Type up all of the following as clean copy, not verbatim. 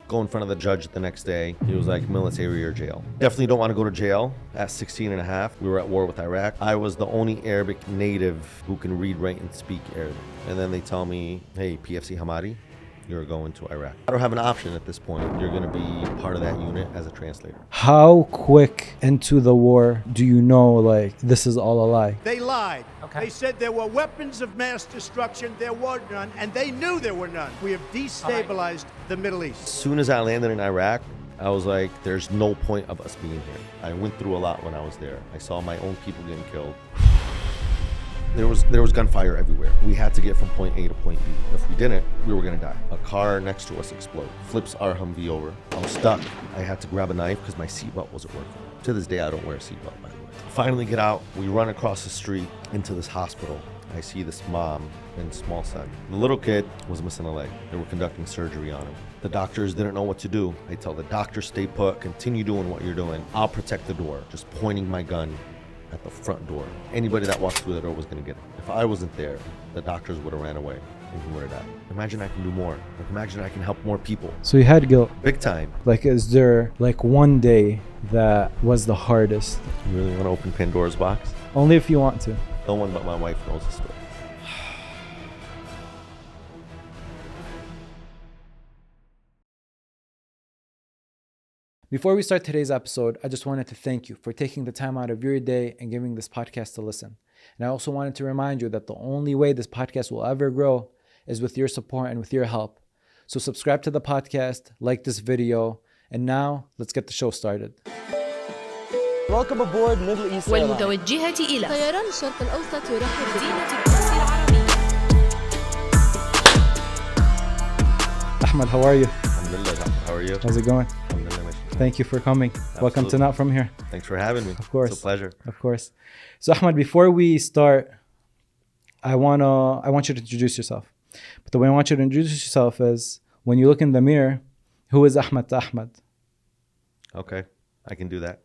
go in front of the judge the next day. He was like, military or jail. Definitely don't want to go to jail. At 16 and a half, we were at war with Iraq. I was the only Arabic native who can read, write, and speak Arabic. And then they tell me, hey, PFC Hamadeh, you're going to Iraq. I don't have an option at this point. You're going to be part of that unit as a translator. How quick into the war do you know, like, this is all a lie? They lied. Okay. They said there were weapons of mass destruction. There were none, and they knew there were none. We have destabilized the Middle East. As soon as I landed in Iraq, I was like, there's no point of us being here. I went through a lot when I was there. I saw my own people getting killed. There was gunfire everywhere. We had to get from point A to point B. If we didn't, we were gonna die. A car next to us exploded, flips our Humvee over. I was stuck. I had to grab a knife because my seatbelt wasn't working. To this day, I don't wear a seatbelt, by the way. Finally get out, we run across the street into this hospital. I see this mom and small son. The little kid was missing a leg. They were conducting surgery on him. The doctors didn't know what to do. I tell the doctor, stay put, continue doing what you're doing. I'll protect the door, just pointing my gun at the front door. Anybody that walked through the door was gonna get it. If I wasn't there, the doctors would have ran away and he would have died. Imagine I can do more. Like, imagine I can help more people. So you had guilt. Big time. Like, is there like one day that was the hardest? You really want to open Pandora's box? Only if you want to. No one but my wife knows the story. Before we start today's episode, I just wanted to thank you for taking the time out of your day and giving this podcast to listen. And I also wanted to remind you that the only way this podcast will ever grow is with your support and with your help. So subscribe to the podcast, like this video, and now let's get the show started. Welcome aboard Middle East Airlines. والمتوجهة إلى طيران الشرق الأوسط يرحب مدينة القدس العربية. Ahmad, how are you? Alhamdulillah, how are you? How's it going? Alhamdulillah. Thank you for coming. Absolutely. Welcome to Not From Here. Thanks for having me. Of course. It's a pleasure. Of course. So Ahmad, before we start, I want you to introduce yourself. But the way I want you to introduce yourself is when you look in the mirror, who is Ahmad to Ahmad? Okay, I can do that.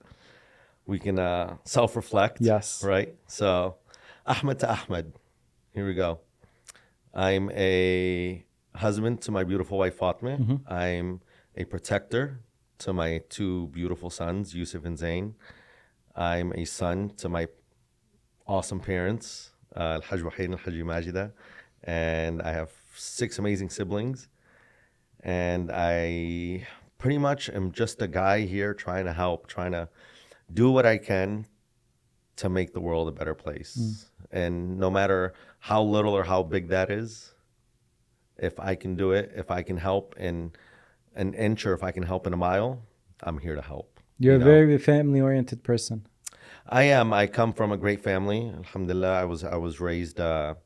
We can self-reflect. Yes. Right? So, Ahmad to Ahmad. Here we go. I'm a husband to my beautiful wife, Fatima. Mm-hmm. I'm a protector to my two beautiful sons, Yusuf and Zain. I'm a son to my awesome parents, Al-Hajj Wahid and Al-Hajj Majida. And I have 6 amazing siblings. And I pretty much am just a guy here trying to help, trying to do what I can to make the world a better place. And no matter how little or how big that is, if I can do it, if I can help in an inch or if I can help in a mile, I'm here to help. You're a very family-oriented person. I am. I come from a great family. Alhamdulillah, I was raised. In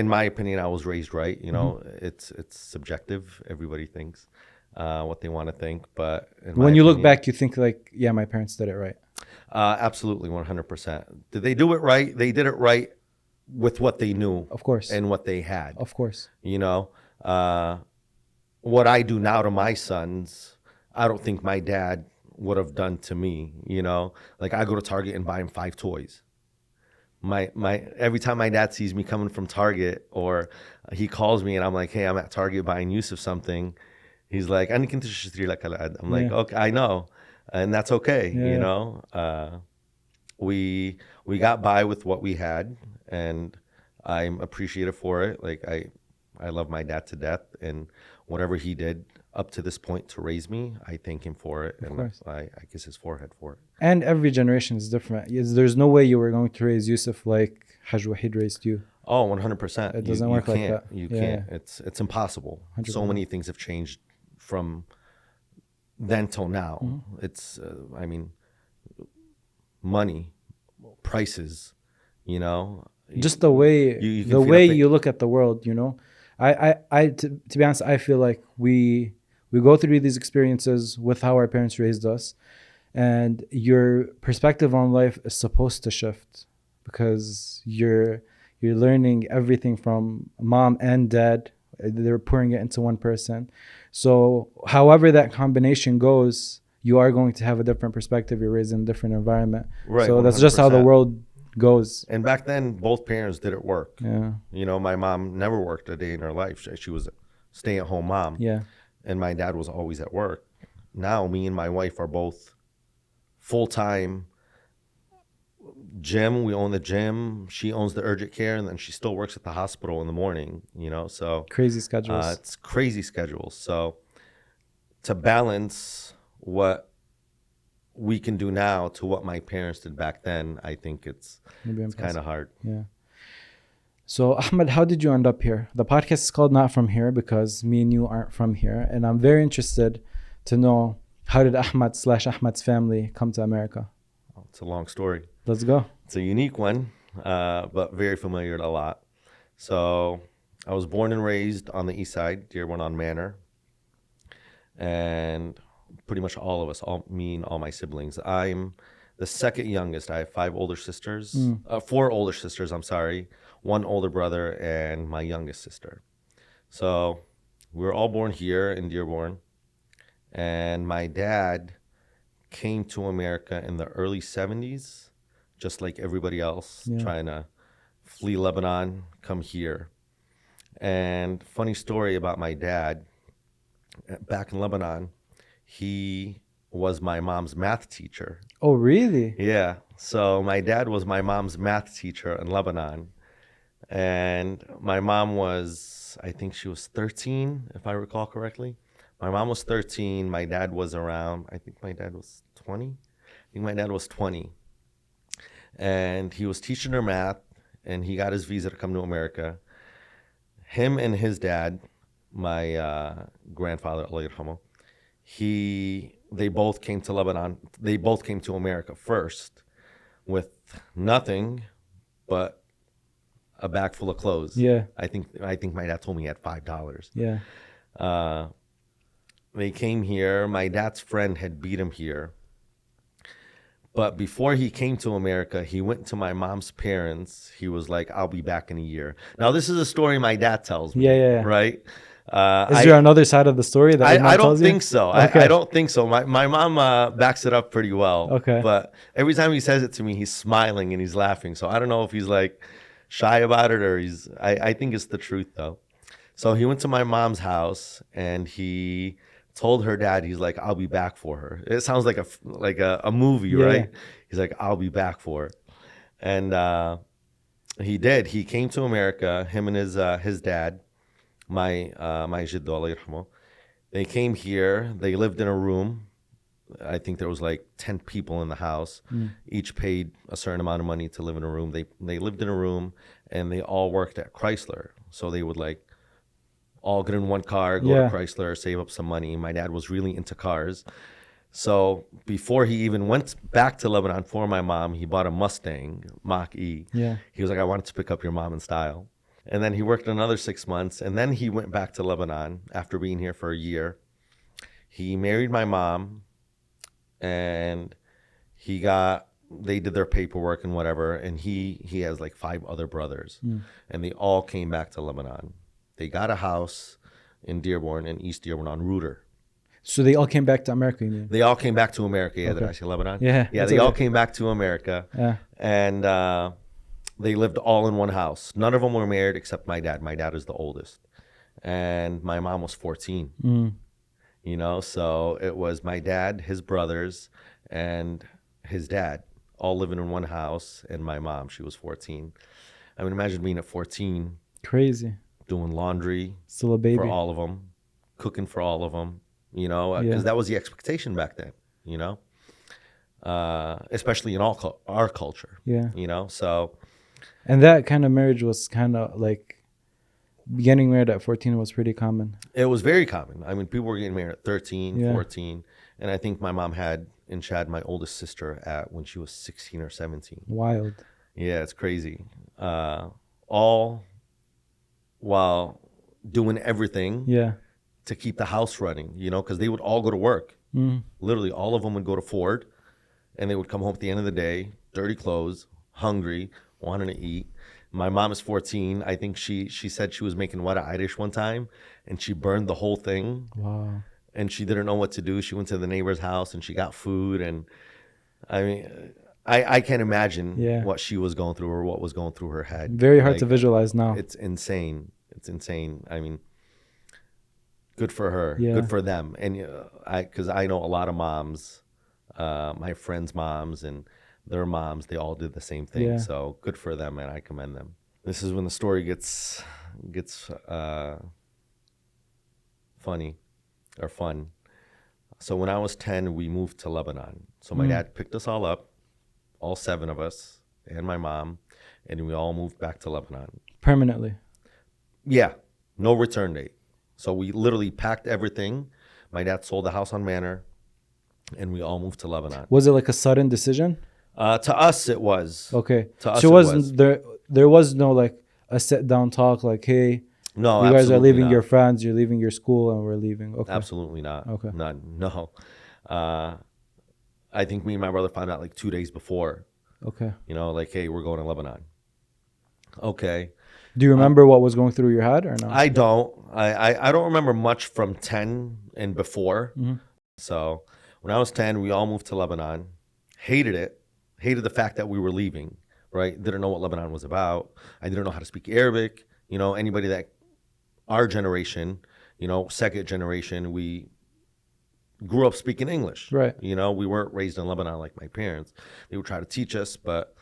my opinion, I was raised right. You know, it's subjective. Everybody thinks what they want to think, but when you look back, you think like, yeah, my parents did it right. Absolutely, 100%. Did they do it right? They did it right with what they knew, Of course. and what they had. Of course. You know, what I do now to my sons, I don't think my dad would have done to me. You know, like I go to Target and buy him 5 toys. My every time my dad sees me coming from Target or he calls me and I'm like, hey, I'm at Target buying Yusuf something. He's like, I'm like, okay, I know, and that's okay. Yeah. You know, we got by with what we had, and I'm appreciative for it. Like I love my dad to death, and whatever he did up to this point to raise me, I thank him for it, and I kiss his forehead for it. And every generation is different. There's no way you were going to raise Yusuf like Hajj Wahid raised you. Oh, 100%. It doesn't work like that. You can't. It's impossible. 100%. So many things have changed from then till now. It's, I mean, money, prices, you know. Just the way you look at the world, you know. To be honest, I feel like we go through these experiences with how our parents raised us, and your perspective on life is supposed to shift because you're learning everything from mom and dad. They're pouring it into one person. So however that combination goes, you are going to have a different perspective. You're raised in a different environment. Right. So 100%. that's just how the world goes. And back then, both parents didn't work. Yeah. You know, my mom never worked a day in her life. She was stay-at-home mom. Yeah. And my dad was always at work. Now me and my wife are both full-time gym. We own the gym. She owns the urgent care, and then she still works at the hospital in the morning, you know. So crazy schedules. It's crazy schedules. So to balance what we can do now to what my parents did back then, I think it's kind of hard. Yeah. So Ahmed, how did you end up here? The podcast is called Not From Here because me and you aren't from here, and I'm very interested to know, how did Ahmad's family come to America? It's a long story. Let's go. It's a unique one, but very familiar to a lot. So I was born and raised on the east side, Dearborn on Manor. And pretty much all of us, me and all my siblings. I'm the second youngest. I have four older sisters, one older brother, and my youngest sister. So we were all born here in Dearborn. And my dad came to America in the early 70s, just like everybody else, trying to flee Lebanon, come here. And funny story about my dad, back in Lebanon, he was my mom's math teacher. Oh, really? Yeah. So my dad was my mom's math teacher in Lebanon. And my mom was, I think she was 13, if I recall correctly. My mom was 13. My dad was around, I think my dad was 20. And he was teaching her math, and he got his visa to come to America. Him and his dad, my grandfather, Allah yarhamu, they both came to Lebanon. They both came to America first with nothing but a bag full of clothes. Yeah. I think my dad told me he had $5. Yeah. They came here. My dad's friend had beat him here. But before he came to America, he went to my mom's parents. He was like, I'll be back in a year. Now, this is a story my dad tells me. Yeah. Right? Is there another side of the story that your mom I don't tells you? think so. Okay. I don't think so. My mom backs it up pretty well. Okay. But every time he says it to me, he's smiling and he's laughing. So I don't know if he's like shy about it or I think it's the truth though. So he went to my mom's house and he told her dad, he's like, I'll be back for her. It sounds like a movie, right? He's like, I'll be back for her. And he did. He came to America, him and his dad, my jiddo, Allah yarhamu. They came here. They lived in a room. I think there was like 10 people in the house. Each paid a certain amount of money to live in a room. They lived in a room, and they all worked at Chrysler. So they would like all get in one car, go to Chrysler, save up some money. My dad was really into cars. So before he even went back to Lebanon for my mom, he bought a Mustang Mach-E. Yeah. He was like, I wanted to pick up your mom in style. And then he worked another 6 months, and then he went back to Lebanon after being here for a year. He married my mom, and they did their paperwork and whatever, and he has like 5 other brothers, and they all came back to Lebanon. They got a house in Dearborn, in East Dearborn on Reuter. So they all came back to America, you mean? They all came back to America. Yeah, Okay. did I say Lebanon? Yeah. Yeah, they all came back to America. Yeah. And they lived all in one house. None of them were married except my dad. My dad is the oldest. And my mom was 14. You know, so it was my dad, his brothers, and his dad all living in one house. And my mom, she was 14. I mean, imagine being at 14. Crazy. Doing laundry. Still a baby. For all of them. Cooking for all of them. You know, because that was the expectation back then, you know, especially in our culture. Yeah. You know, so. And that kind of marriage was kind of like getting married at 14 was pretty common. It was very common. I mean, people were getting married at 13, 14. And I think my mom had my oldest sister when she was 16 or 17. Wild. Yeah, it's crazy. All while doing everything. Yeah. To keep the house running, you know, because they would all go to work. Literally, all of them would go to Ford, and they would come home at the end of the day, dirty clothes, hungry, wanting to eat. My mom is 14. I think she said she was making wada Irish one time, and she burned the whole thing. Wow. And she didn't know what to do. She went to the neighbor's house, and she got food. And I mean, I can't imagine what she was going through or what was going through her head. Very hard to visualize now. It's insane. It's insane. I mean, Good for her. Yeah. Good for them. And because I know a lot of moms, my friends' moms and their moms, they all did the same thing. Yeah. So good for them, and I commend them. This is when the story gets funny or fun. So when I was 10, we moved to Lebanon. So my dad picked us all up, all 7 of us, and my mom, and we all moved back to Lebanon. Permanently. Yeah, no return date. So we literally packed everything. My dad sold the house on Manor, and we all moved to Lebanon. Was it like a sudden decision? To us, it was. Okay. To us, So it wasn't was. there was no like a sit down talk like, hey, No, you guys are absolutely leaving not. your friends, you're leaving your school, and we're leaving. Okay. Absolutely not. Okay. None. No. I think me and my brother found out like 2 days before. Okay. You know, like, hey, we're going to Lebanon. Okay. Do you remember what was going through your head or no? I don't. I don't remember much from 10 and before. So when I was 10, we all moved to Lebanon. Hated it. Hated the fact that we were leaving, right? Didn't know what Lebanon was about. I didn't know how to speak Arabic. You know, anybody that our generation, you know, second generation, we grew up speaking English. Right. You know, we weren't raised in Lebanon like my parents. They would try to teach us, but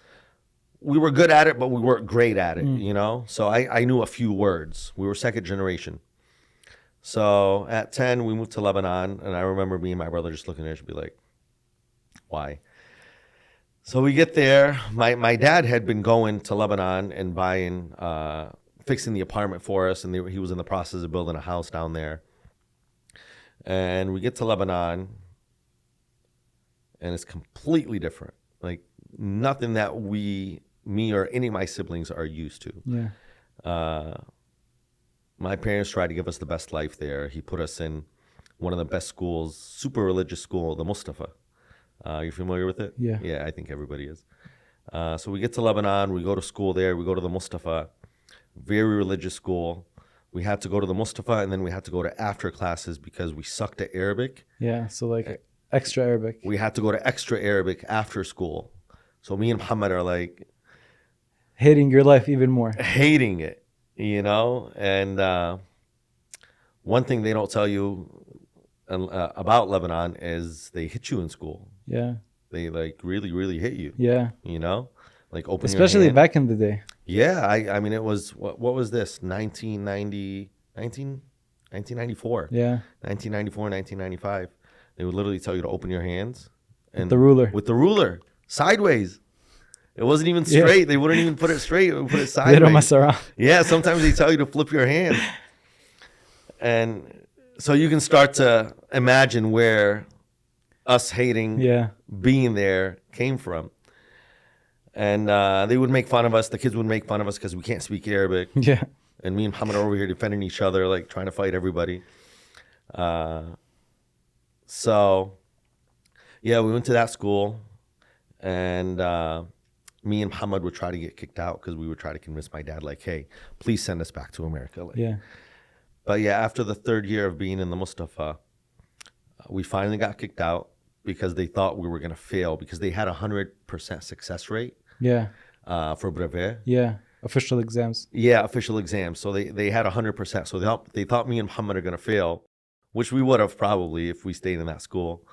we were good at it, but we weren't great at it, you know? So I knew a few words. We were second generation. So at 10, we moved to Lebanon, and I remember me and my brother just looking at each other and be like, why? So we get there. My dad had been going to Lebanon and buying, fixing the apartment for us, and he was in the process of building a house down there. And we get to Lebanon, and it's completely different. Like nothing that me or any of my siblings are used to. Yeah. My parents tried to give us the best life there. He put us in one of the best schools, super religious school, the Mustafa. You familiar with it? Yeah. Yeah, I think everybody is. So we get to Lebanon, we go to school there, we go to the Mustafa, very religious school. We had to go to the Mustafa, and then we had to go to after classes because we sucked at Arabic. Yeah. So like extra Arabic. We had to go to extra Arabic after school. So me and Muhammad are like Hating your life even more. hating it, you know? And one thing they don't tell you about Lebanon is they hit you in school. Yeah. They like really, really hit you, Yeah. you know? Like open Especially your hand. back in the day. Yeah, I mean, it was, what was this? 1994. Yeah. 1994, 1995. They would literally tell you to open your hands. And the ruler. With the ruler. Sideways. It wasn't even straight. They wouldn't even put it straight. They would put it sideways. They don't mess around. Yeah, sometimes they tell you to flip your hand. And so you can start to imagine where us hating Yeah. being there came from. And they would make fun of us. The kids would make fun of us because we can't speak Arabic. Yeah. And me and Muhammad are over here defending each other, like trying to fight everybody. So, yeah, we went to that school. And me and Muhammad would try to get kicked out because we would try to convince my dad, like, hey, please send us back to America. Like, Yeah. But yeah, after the 3rd year of being in the Mustafa, we finally got kicked out because they thought we were going to fail because they had 100% success rate Yeah. for brevet. Yeah. Official exams. Yeah, official exams. So they had 100%. So they thought me and Muhammad are going to fail, which we would have probably if we stayed in that school.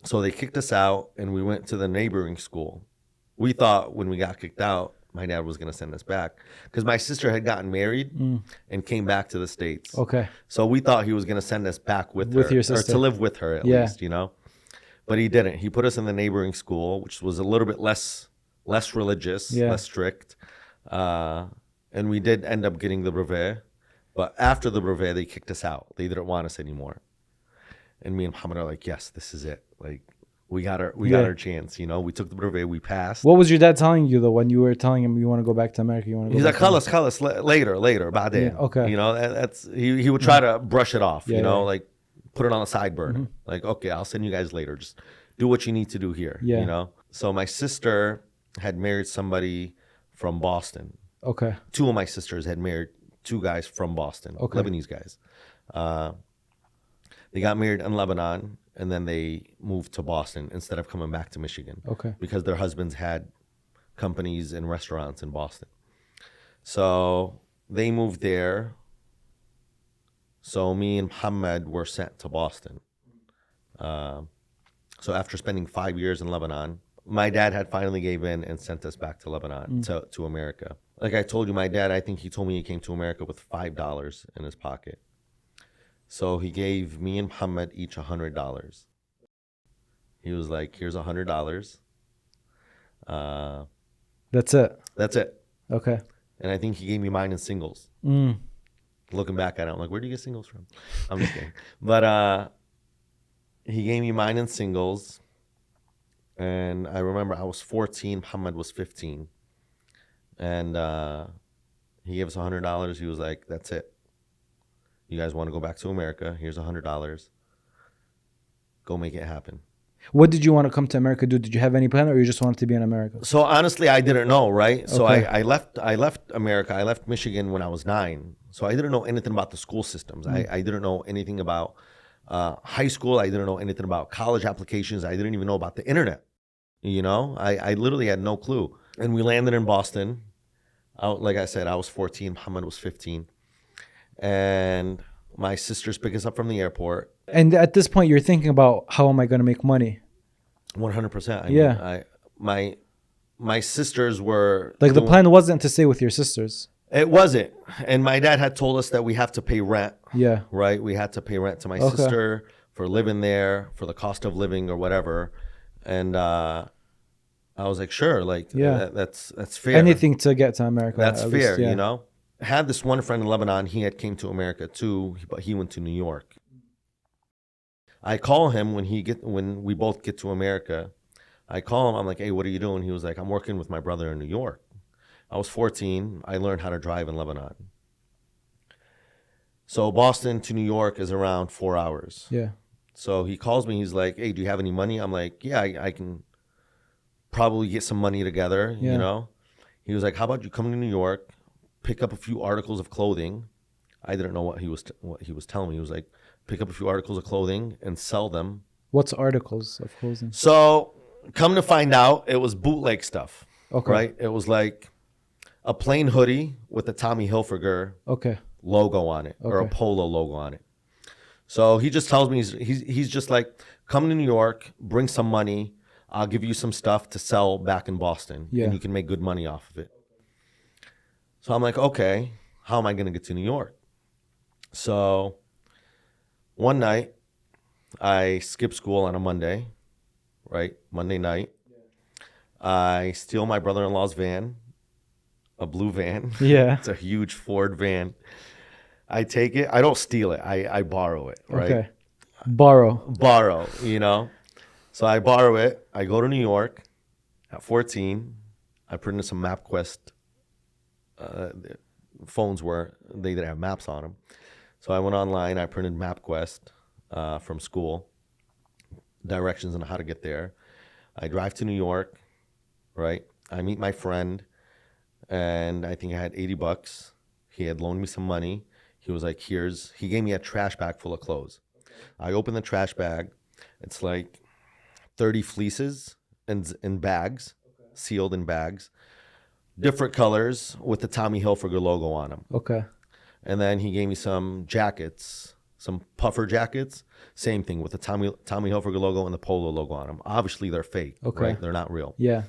So they kicked us out, and we went to the neighboring school. We thought when we got kicked out, my dad was going to send us back because my sister had gotten married and came back to the States. Okay. So we thought he was going to send us back with her, Your or sister. to live with her at Yeah. least, you know. But he didn't. He put us in the neighboring school, which was a little bit less religious, Yeah. less strict. And we did end up getting the brevet. But after the brevet, they kicked us out. They didn't want us anymore. And me and Muhammad are like, yes, this is it. Like, we got our chance, you know. We took the brevet, we passed. What was your dad telling you though when you were telling him you want to go back to America? You want to go He's like, back to khalas, later, بعدين. Yeah, okay. You know, that's he would try to brush it off, Yeah, you know, yeah. like put it on the side burner. Like, okay, I'll send you guys later. Just do what you need to do here, Yeah. you know. So my sister had married somebody from Boston. Okay. 2 of my sisters had married 2 guys from Boston, Okay. Lebanese guys. They got married in Lebanon, and then they moved to Boston instead of coming back to Michigan. Okay. Because their husbands had companies and restaurants in Boston. So they moved there. So me and Muhammad were sent to Boston. So after spending 5 years in Lebanon, my dad had finally gave in and sent us back to Lebanon, to America. Like I told you, my dad, I think he told me he came to America with $5 in his pocket. So he gave me and Muhammad each $100. He was like, here's $100. That's it. That's it. Okay. And I think he gave me mine in singles. Looking back at it, I'm like, where do you get singles from? I'm just kidding. But he gave me mine in singles. And I remember I was 14, Muhammad was 15. And he gave us $100. He was like, that's it. You guys want to go back to America? Here's $100. Go make it happen. What did you want to come to America do? Did you have any plan, or you just wanted to be in America? So honestly, I didn't know, right? So Okay. I left America. I left Michigan when I was 9. So I didn't know anything about the school systems. I didn't know anything about high school. I didn't know anything about college applications. I didn't even know about the internet. You know, I literally had no clue. And we landed in Boston. Like I said, I was 14. Muhammad was 15. And my sisters pick us up from the airport. And at this point, you're thinking about, how am I going to make money? 100%. Yeah. My sisters were... Like the plan wasn't to stay with your sisters. It wasn't. And my dad had told us that we have to pay rent. Yeah. Right? We had to pay rent to my Okay. sister for living there, for the cost of living or whatever. And I was like, sure, like, Yeah. that's fair. Anything to get to America. That's at fair, least, yeah. you know? I had this one friend in Lebanon. He had came to America too, but he went to New York. I call him when we both get to America. I call him. I'm like, hey, what are you doing? He was like, I'm working with my brother in New York. I was 14. I learned how to drive in Lebanon. So Boston to New York is around 4 hours. Yeah. So he calls me. He's like, hey, do you have any money? I'm like, yeah, I can probably get some money together, Yeah. you know? He was like, how about you come to New York, pick up a few articles of clothing. I didn't know what he was telling me. He was like, pick up a few articles of clothing and sell them. What's articles of clothing? So come to find out, it was bootleg stuff. Okay. Right? It was like a plain hoodie with a Tommy Hilfiger Okay. logo on it, or a Okay. polo logo on it. So he just tells me, he's just like, come to New York, bring some money. I'll give you some stuff to sell back in Boston. Yeah. And you can make good money off of it. So I'm like, okay, how am I going to get to New York? So one night, I skip school on a Monday, right? Monday night. I steal my brother-in-law's van, a blue van. Yeah. It's a huge Ford van. I take it. I don't steal it. I borrow it, right? Okay. Borrow. Borrow, you know? So I borrow it. I go to New York at 14. I put in some MapQuest. Phones they didn't have maps on them. So I went online. I printed MapQuest from school, directions on how to get there. I drive to New York, right? I meet my friend, and I think I had $80. He had loaned me some money. He was like, he gave me a trash bag full of clothes. I open the trash bag. It's like 30 fleeces in bags, sealed in bags, different colors with the Tommy Hilfiger logo on them. Okay. And then he gave me some jackets, some puffer jackets, same thing with the Tommy Hilfiger logo and the polo logo on them. Obviously, they're fake, Okay. right? They're not real. Yeah.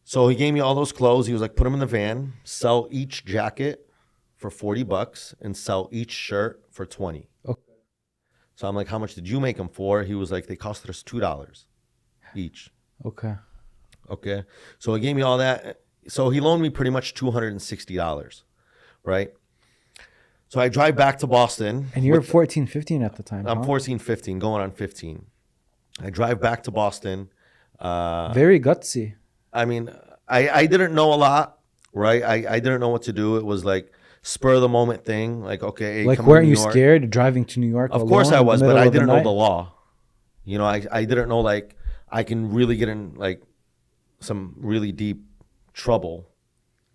So he gave me all those clothes. He was like, put them in the van, sell each jacket for $40 and sell each shirt for $20. Okay. So I'm like, how much did you make them for? He was like, they cost us $2 each. Okay. Okay. So he gave me all that. So he loaned me pretty much $260, right? So I drive back to Boston. And you're 14, 15 at the time. I'm huh? 14, 15, going on 15. I drive back to Boston. Very gutsy. I mean, I didn't know a lot, right? I didn't know what to do. It was like spur of the moment thing. Like, okay, hey, Like, come to weren't New you York. scared driving to New York? Of course I alone in was, the but middle I of the didn't know night? the law. You know, I didn't know, like, I can really get in, like, some really deep trouble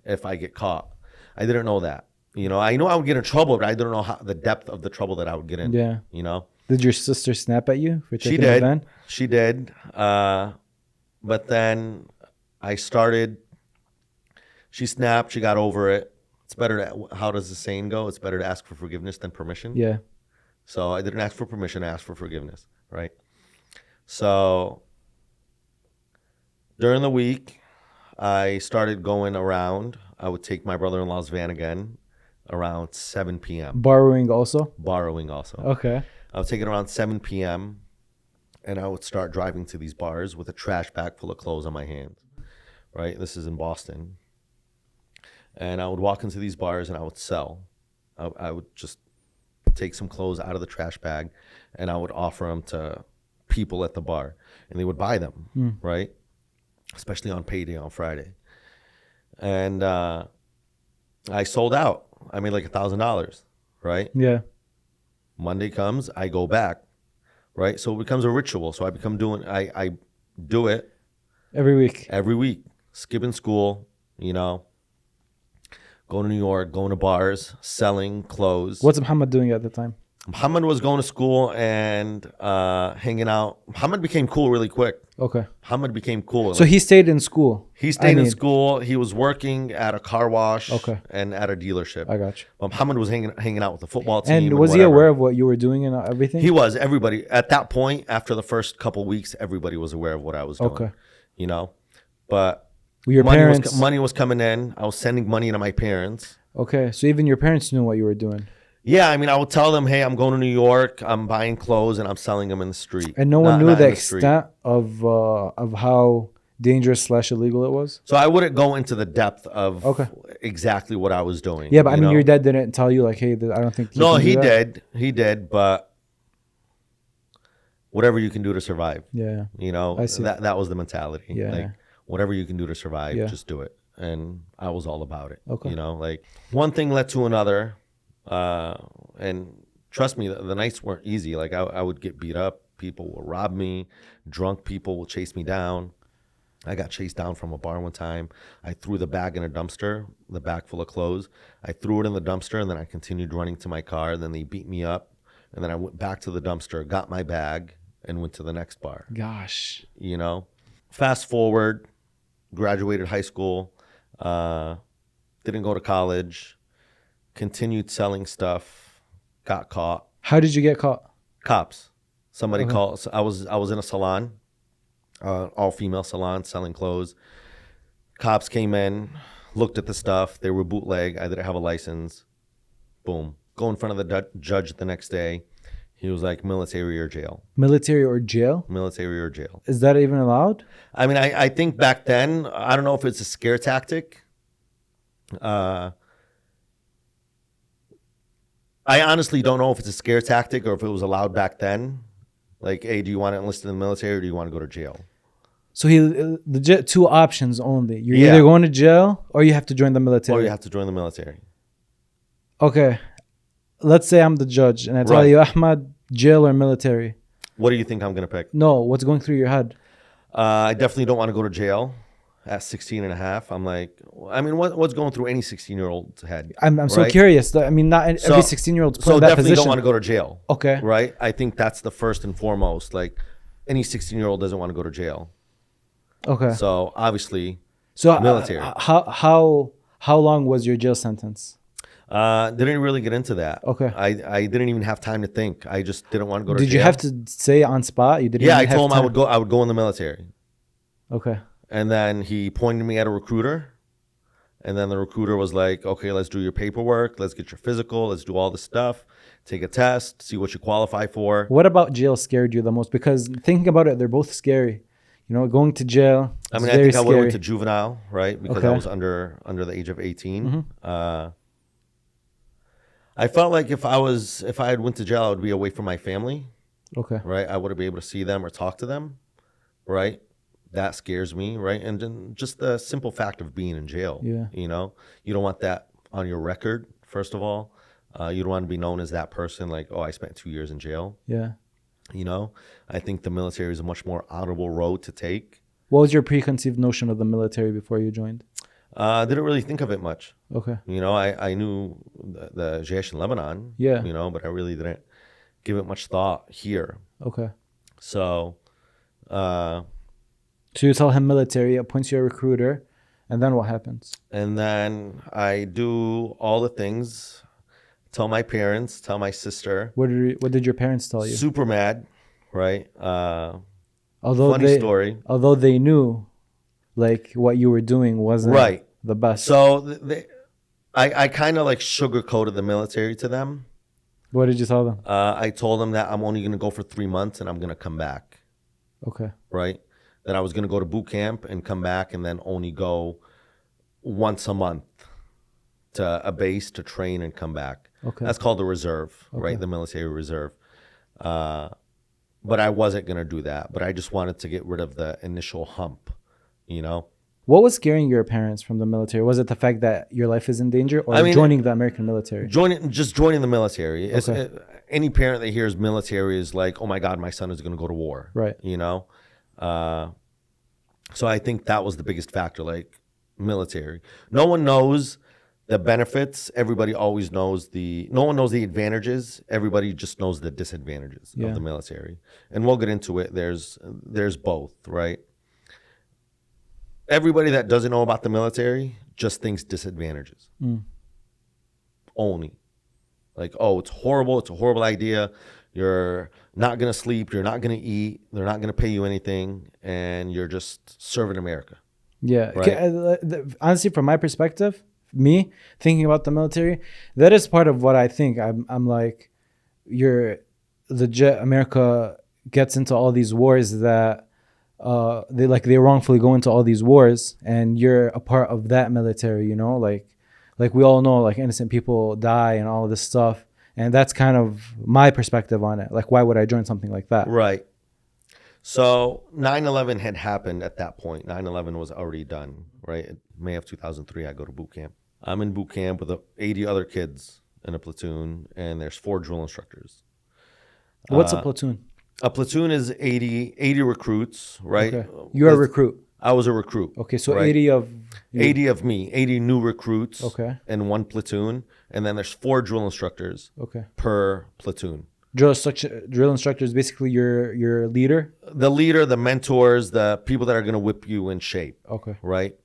if I get caught. I didn't know that. You know, I know I would get in trouble, but I didn't know the depth of the trouble that I would get in. Yeah. You know? Did your sister snap at you for taking She the did. van? She did. But then I started, she snapped, she got over it. it's better to, how does the saying go? It's better to ask for forgiveness than permission. Yeah. So I didn't ask for permission, I asked for forgiveness, right? So during the week, I started going around. I would take my brother-in-law's van again around 7 p.m. Borrowing also? Borrowing also. Okay. I would take it around 7 p.m. and I would start driving to these bars with a trash bag full of clothes on my hands, right? This is in Boston. And I would walk into these bars and I would sell. I would just take some clothes out of the trash bag and I would offer them to people at the bar and they would buy them, right? Especially on payday on Friday. And I sold out. I made like $1,000, right? Yeah. Monday comes, I go back, right? So it becomes a ritual. So I do it Every week. Skipping school, you know, going to New York, going to bars, selling clothes. What's Muhammad doing at the time? Muhammad was going to school and hanging out. Muhammad became cool really quick. Okay. Muhammad became cool. So he stayed in school. He stayed in school. He was working at a car wash and at a dealership. I got you. But Muhammad was hanging out with the football team. And was he aware of what you were doing and everything? He was. Everybody at that point, after the first couple weeks, everybody was aware of what I was doing. Okay. You know, but your parents, money was coming in. I was sending money to my parents. Okay, so even your parents knew what you were doing. Yeah, I mean, I would tell them, hey, I'm going to New York. I'm buying clothes and I'm selling them in the street. And no one knew the extent of how dangerous / illegal it was? So I wouldn't go into the depth of exactly what I was doing. Yeah, but I mean, your dad didn't tell you like, hey, I don't think... No, he did. He did, but whatever you can do to survive. Yeah. You know, that was the mentality. Yeah. Like, whatever you can do to survive, just do it. And I was all about it. Okay. You know, like one thing led to another. And trust me, the nights weren't easy. Like I would get beat up. People will rob me. Drunk people will chase me down. I got chased down from a bar one time. I threw the bag in a dumpster, the bag full of clothes. I threw it in the dumpster and then I continued running to my car. Then they beat me up. And then I went back to the dumpster, got my bag and went to the next bar. Gosh. You know, fast forward, graduated high school, didn't go to college. Continued selling stuff, got caught. How did you get caught? Cops. Somebody called. I was in a salon, all female salon, selling clothes. Cops came in, looked at the stuff. They were bootleg. I didn't have a license. Boom. Go in front of the judge the next day. He was like, military or jail. Military or jail? Military or jail. Is that even allowed? I mean, I think back then, I don't know if it's a scare tactic. I honestly don't know if it's a scare tactic or if it was allowed back then. Like, hey, do you want to enlist in the military or do you want to go to jail? So the two options only. You're either going to jail or you have to join the military. Or you have to join the military. Okay. Let's say I'm the judge and I tell you, Ahmad, jail or military. What do you think I'm going to pick? No, what's going through your head? I definitely don't want to go to jail. At 16 and a half, I'm like, I mean, what's going through any 16-year-old's head? I'm so curious. I mean, not every 16-year-old's put in that position. So definitely don't want to go to jail. Okay. Right? I think that's the first and foremost. Like, any 16-year-old doesn't want to go to jail. Okay. So, obviously, military. How long was your jail sentence? Didn't really get into that. Okay. I didn't even have time to think. I just didn't want to go to jail. Did you have to say on spot? You didn't. Yeah, I told him I would go in the military. Okay. And then he pointed me at a recruiter. And then the recruiter was like, okay, let's do your paperwork. Let's get your physical. Let's do all this stuff. Take a test. See what you qualify for. What about jail scared you the most? Because thinking about it, they're both scary. You know, going to jail. I mean, I think I would have went to juvenile, right? Because I was under the age of 18. Mm-hmm. I felt like if I had went to jail, I would be away from my family. Okay. Right? I wouldn't be able to see them or talk to them. Right? That scares me, right? And then just the simple fact of being in jail. Yeah. You know, you don't want that on your record, first of all. You don't want to be known as that person like, oh, I spent 2 years in jail. Yeah. You know, I think the military is a much more honorable road to take. What was your preconceived notion of the military before you joined? Didn't really think of it much. Okay. You know, I knew the Jaish in Lebanon. Yeah. You know, but I really didn't give it much thought here. Okay. So you tell him military, appoints you a recruiter, And then what happens? And then I do all the things, tell my parents, tell my sister. What did your parents tell you? Super mad, right? Although funny story. Although they knew, like, what you were doing wasn't right. the best. So I kind of like sugarcoated the military to them. What did you tell them? I told them that I'm only going to go for 3 months and I'm going to come back. Okay. Right? That I was going to go to boot camp and come back and then only go once a month to a base to train and come back. Okay. That's called the reserve, right? The military reserve. But I wasn't going to do that. But I just wanted to get rid of the initial hump, you know? What was scaring your parents from the military? Was it the fact that your life is in danger, or joining the American military? Joining the military. Okay. Any parent that hears military is like, oh my God, my son is going to go to war. Right. You know? So I think that was the biggest factor, like military. No one knows the benefits. Everybody always knows no one knows the advantages. Everybody just knows the disadvantages of the military. And we'll get into it. There's both, right? Everybody that doesn't know about the military just thinks disadvantages. Only. Like, oh, it's horrible. It's a horrible idea. You're not going to sleep. You're not going to eat. They're not going to pay you anything. And you're just serving America. Yeah. Right? Honestly, from my perspective, me thinking about the military, that is part of what I think. I'm like, America gets into all these wars that they wrongfully go into all these wars, and you're a part of that military, you know, like we all know, like, innocent people die and all of this stuff. And that's kind of my perspective on it. Like, why would I join something like that? Right. So 9/11 had happened at that point. 9/11 was already done, right? In May of 2003, I go to boot camp. I'm in boot camp with 80 other kids in a platoon, and there's 4 drill instructors. What's a platoon? A platoon is 80 recruits, right? Okay. You're a recruit. I was a recruit. Okay, so right? 80 of you. 80 of me, 80 new recruits. Okay. In one platoon, and then there's 4 drill instructors. Okay. Per platoon. Drill instructor is basically your leader. The leader, the mentors, the people that are going to whip you in shape. Okay. Right.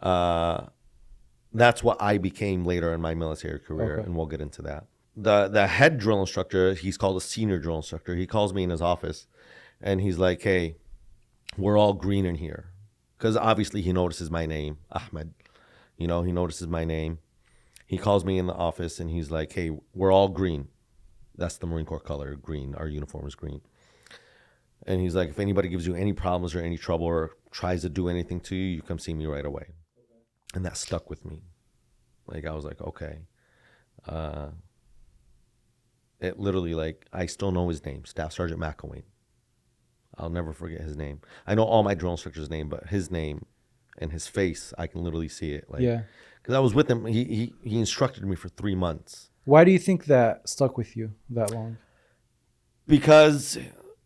That's what I became later in my military career, and we'll get into that. The head drill instructor, he's called a senior drill instructor. He calls me in his office, and he's like, "Hey, we're all green in here," because obviously he notices my name, Ahmed. You know, he notices my name. He calls me in the office, and he's like, "Hey, we're all green. That's the Marine Corps color, green. Our uniform is green." And he's like, "If anybody gives you any problems or any trouble or tries to do anything to you, you come see me right away." And that stuck with me. Like, I was like, okay. It literally, like, I still know his name, Staff Sergeant McElwain. I'll never forget his name. I know all my drill instructors' name, but his name and his face, I can literally see it. Like, yeah. Because I was with him. He instructed me for 3 months. Why do you think that stuck with you that long? Because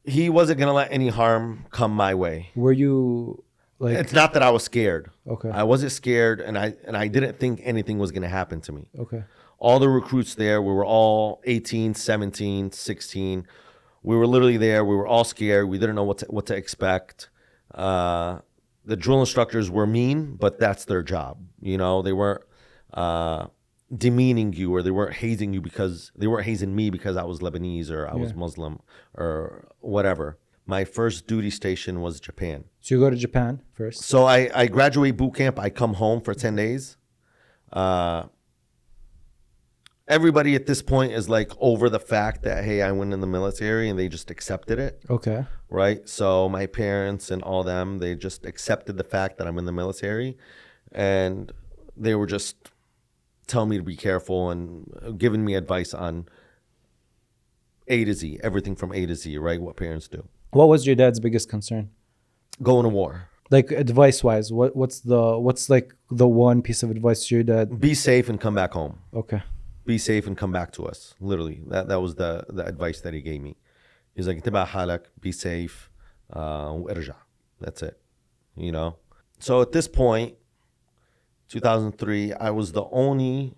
he wasn't going to let any harm come my way. Were you... Like, it's not that I was scared. Okay. I wasn't scared, and I didn't think anything was going to happen to me. Okay. All the recruits there, we were all 18, 17, 16. We were literally there. We were all scared. We didn't know what to expect. The drill instructors were mean, but that's their job. You know, they weren't demeaning you, or they weren't hazing you because they weren't hazing me because I was Lebanese or I was Muslim or whatever. My first duty station was Japan. So you go to Japan first? So I graduate boot camp. I come home for 10 days. Everybody at this point is like over the fact that, hey, I went in the military, and they just accepted it. Okay. Right? So my parents and all them, they just accepted the fact that I'm in the military. And they were just telling me to be careful and giving me advice on A to Z, everything from A to Z, right? What parents do. What was your dad's biggest concern? Going to war. Like, advice wise, what's like the one piece of advice your dad? Be safe and come back home. Okay. Be safe and come back to us. Literally, that was the advice that he gave me. He's like, "Intabah halak, be safe, وارجع." That's it. You know. So at this point, 2003, I was the only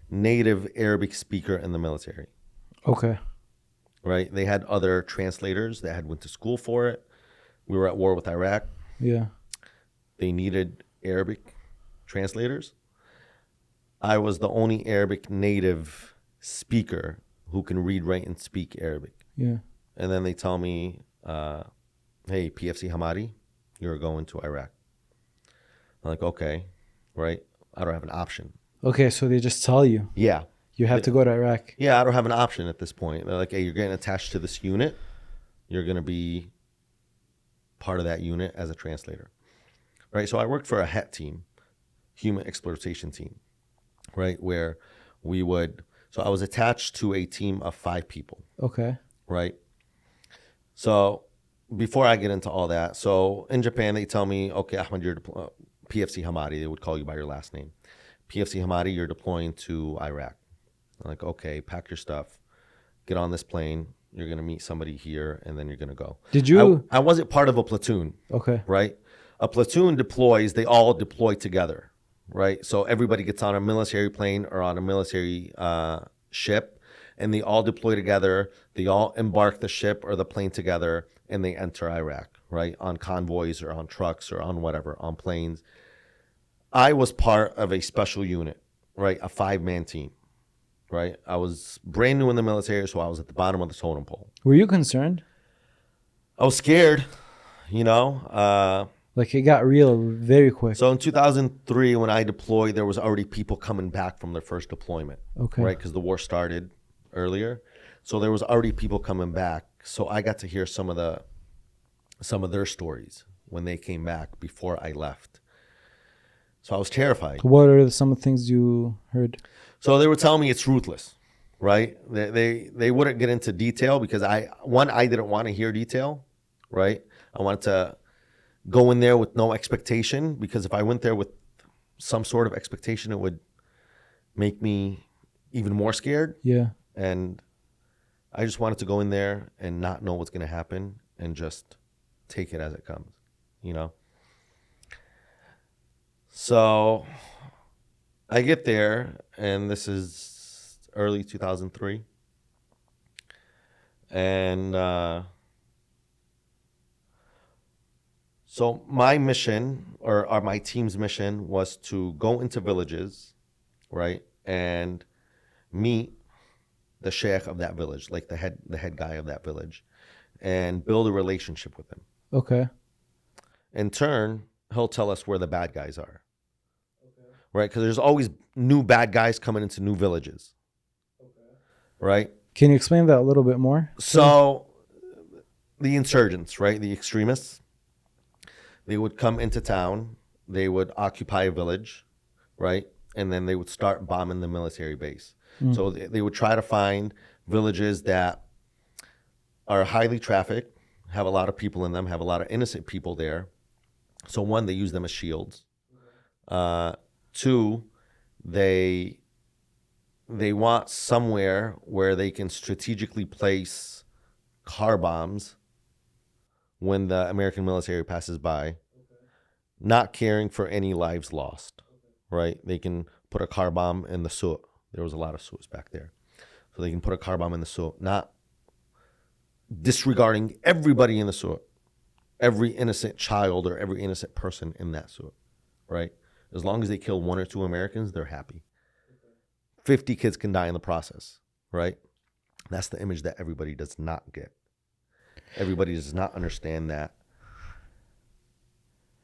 native Arabic speaker in the military. Okay. Right? They had other translators that had went to school for it. We were at war with Iraq. Yeah. They needed Arabic translators, I was the only Arabic native speaker who can read, write, and speak Arabic. Yeah. And then they tell me, hey, PFC Hamadeh, you're going to Iraq. I'm like, okay, right? I don't have an option. Okay, so they just tell you. Yeah. You have to go to Iraq. Yeah, I don't have an option at this point. They're like, hey, you're getting attached to this unit. You're going to be part of that unit as a translator. Right? So I worked for a HET team, human exploitation team, right? Where we would, so I was attached to a team of 5 people. Okay. Right? So before I get into all that, so in Japan, they tell me, okay, Ahmad, you're PFC Hamadeh. They would call you by your last name. PFC Hamadeh, you're deploying to Iraq. I'm like, okay, pack your stuff, get on this plane. You're going to meet somebody here, and then you're going to go. Did you? I wasn't part of a platoon. Okay. Right? A platoon deploys, they all deploy together, right? So everybody gets on a military plane or on a military ship, and they all deploy together. They all embark the ship or the plane together, and they enter Iraq, right? On convoys or on trucks or on whatever, on planes. I was part of a special unit, right? A 5-man team, right? I was brand new in the military, so I was at the bottom of the totem pole. Were you concerned? I was scared, you know. Like it got real very quick. So in 2003, when I deployed, there was already people coming back from their first deployment, Okay. right? Because the war started earlier. So there was already people coming back. So I got to hear some of their stories when they came back before I left. So I was terrified. What are some of the things you heard? So they were telling me it's ruthless, right? They wouldn't get into detail because I didn't want to hear detail, right? I wanted to go in there with no expectation, because if I went there with some sort of expectation, it would make me even more scared. Yeah. And I just wanted to go in there and not know what's going to happen and just take it as it comes, you know? So I get there, and this is early 2003. And so my mission, or my team's mission, was to go into villages, right, and meet the sheikh of that village, like the head guy of that village, and build a relationship with him. Okay. In turn, he'll tell us where the bad guys are, right? Because there's always new bad guys coming into new villages, right? Can you explain that a little bit more? So the insurgents, right, the extremists, they would come into town, they would occupy a village, right? And then they would start bombing the military base. So they would try to find villages that are highly trafficked, have a lot of people in them, have a lot of innocent people there. So 1, they use them as shields. 2, they want somewhere where they can strategically place car bombs when the American military passes by, not caring for any lives lost, right? They can put a car bomb in the suq. There was a lot of suqs back there. So they can put a car bomb in the suq, not disregarding everybody in the suq, every innocent child or every innocent person in that suq, right? As long as they kill 1 or 2 Americans, they're happy. 50 kids can die in the process, right? That's the image that everybody does not get. Everybody does not understand that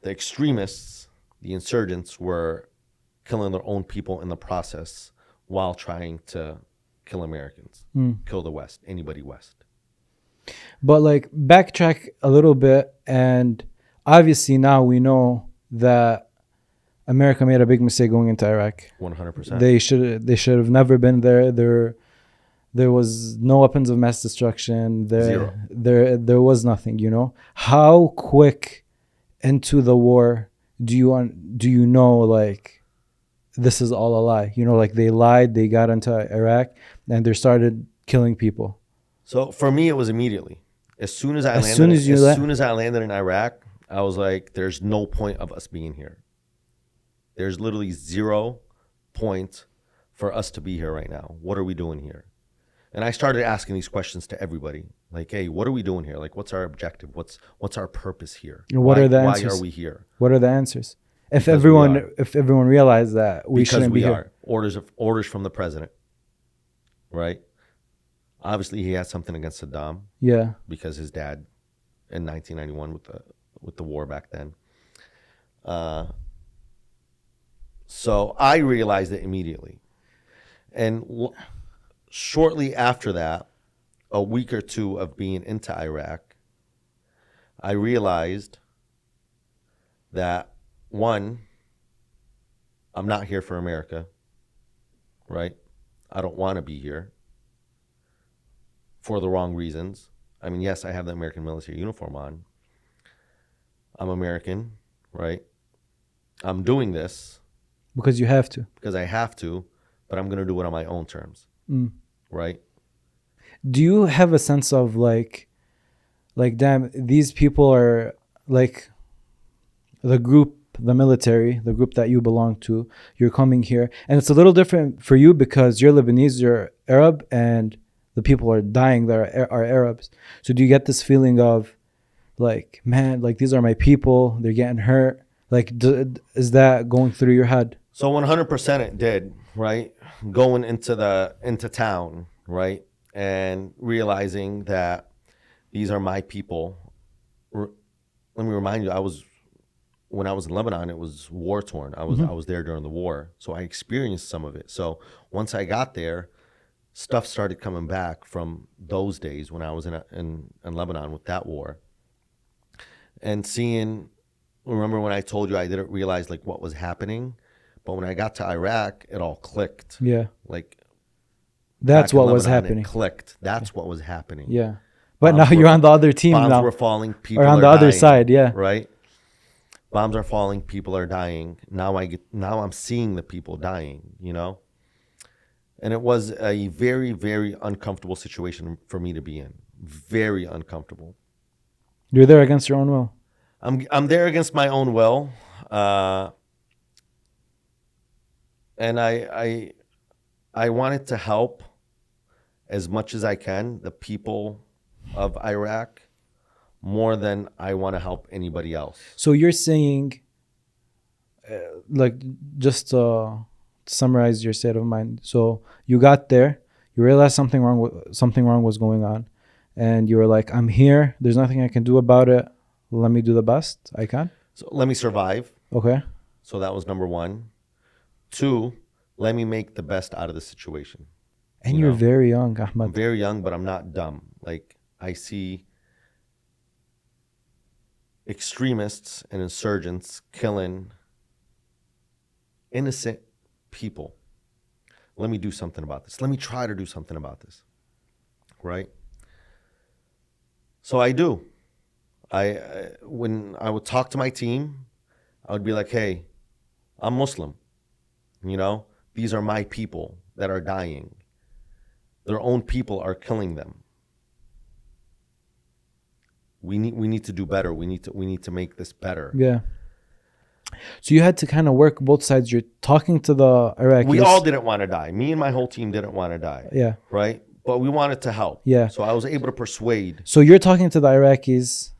the extremists, the insurgents, were killing their own people in the process while trying to kill Americans, kill the West, anybody West. But like backtrack a little bit, and obviously now we know that America made a big mistake going into Iraq. 100%. They should have never been there. There was no weapons of mass destruction. Zero. There was nothing, you know. How quick into the war do you know, like, this is all a lie? You know, like they lied, they got into Iraq, and they started killing people. So for me, it was immediately. As soon as I landed in Iraq, I was like, there's no point of us being here. There's literally 0 point for us to be here right now. What are we doing here? And I started asking these questions to everybody. Like, hey, what are we doing here? Like, what's our objective? What's our purpose here? What are the answers? Why are we here? What are the answers? If Because we everyone are. if everyone realized that we Because shouldn't we be are. here. Orders from the president, right? Obviously, he has something against Saddam Yeah. because his dad in 1991 with the war back then. So I realized it immediately. And shortly after that, a week or two of being into Iraq, I realized that, one, I'm not here for America, right? I don't want to be here for the wrong reasons. I mean, yes, I have the American military uniform on. I'm American, right? I'm doing this Because you have to. because I have to, but I'm going to do it on my own terms, right? Do you have a sense of like damn, these people are like the group, the military, the group that you belong to, you're coming here, and it's a little different for you because you're Lebanese, you're Arab, and the people are dying that are Arabs. So do you get this feeling of like, man, like these are my people, they're getting hurt? Like, is that going through your head? So 100% it did, right? Going into town, right? And realizing that these are my people. Let me remind you, when I was in Lebanon, it was war torn. I was there during the war, so I experienced some of it. So once I got there, stuff started coming back from those days when I was in Lebanon with that war, and seeing. Remember when I told you I didn't realize like what was happening, but when I got to Iraq, it all clicked. Yeah, Like that's back in what was Lebanon, happening. It clicked. That's what was happening. Yeah, but Bombs now you're were- on the other team Bombs now, were falling. People or on are the other dying, side. Yeah, right. Bombs are falling. People are dying. Now I'm seeing the people dying. And it was a very, very uncomfortable situation for me to be in. Very uncomfortable. you're there against your own will. I'm there against my own will, and I wanted to help as much as I can the people of Iraq more than I want to help anybody else. So you're saying, like, just to summarize your state of mind. So you got there, you realized something wrong was going on, and you were like, "I'm here. There's nothing I can do about it. Let me do the best I can." So let me survive. Okay. So that was number one. Two, let me make the best out of the situation. And you're very young, Ahmad. I'm very young, but I'm not dumb. Like, I see extremists and insurgents killing innocent people. Let me do something about this. Let me try to do something about this. Right? So I do. When I would talk to my team, I would be like, hey, I'm Muslim. These are my people that are dying. Their own people are killing them. We need to do better. We need to make this better. Yeah. So you had to kind of work both sides. You're talking to the Iraqis. We all didn't want to die. Me and my whole team didn't want to die. Yeah. Right? But we wanted to help. Yeah. So I was able to persuade. So you're talking to the Iraqis,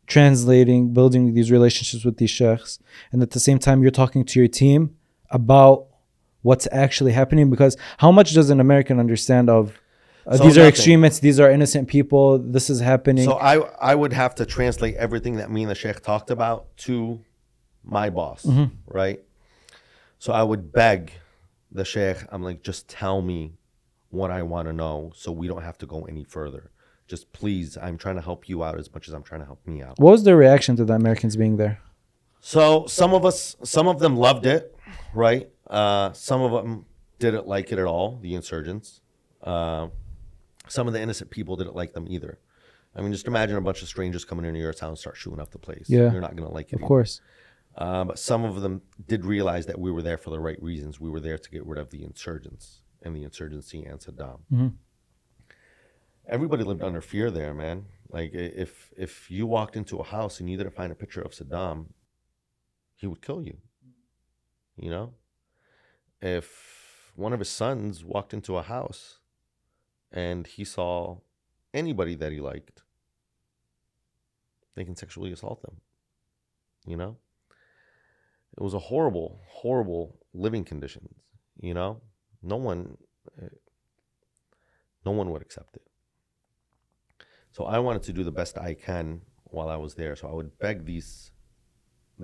translating, building these relationships with these sheikhs, and at the same time you're talking to your team about what's actually happening, because how much does an American understand of these are nothing. extremists, these are innocent people, this is happening? So I would have to translate everything that me and the sheikh talked about to my boss, right? So I would beg the sheikh, I'm like, just tell me what I want to know so we don't have to go any further. Just please, I'm trying to help you out as much as I'm trying to help me out. What was their reaction to the Americans being there? So some of them loved it, right? Some of them didn't like it at all, the insurgents. Some of the innocent people didn't like them either. I mean, just imagine a bunch of strangers coming into your town and start shooting up the place. Yeah. You're not going to like it. Of course. But some of them did realize that we were there for the right reasons. We were there to get rid of the insurgents and the insurgency and Saddam. Mm-hmm. Everybody lived under fear there, man. Like, if you walked into a house and you didn't find a picture of Saddam, he would kill you. If one of his sons walked into a house and he saw anybody that he liked, they can sexually assault them. It It was a horrible, horrible living conditions. You know, no one would accept it. So I wanted to do the best I can while I was there. So I would beg the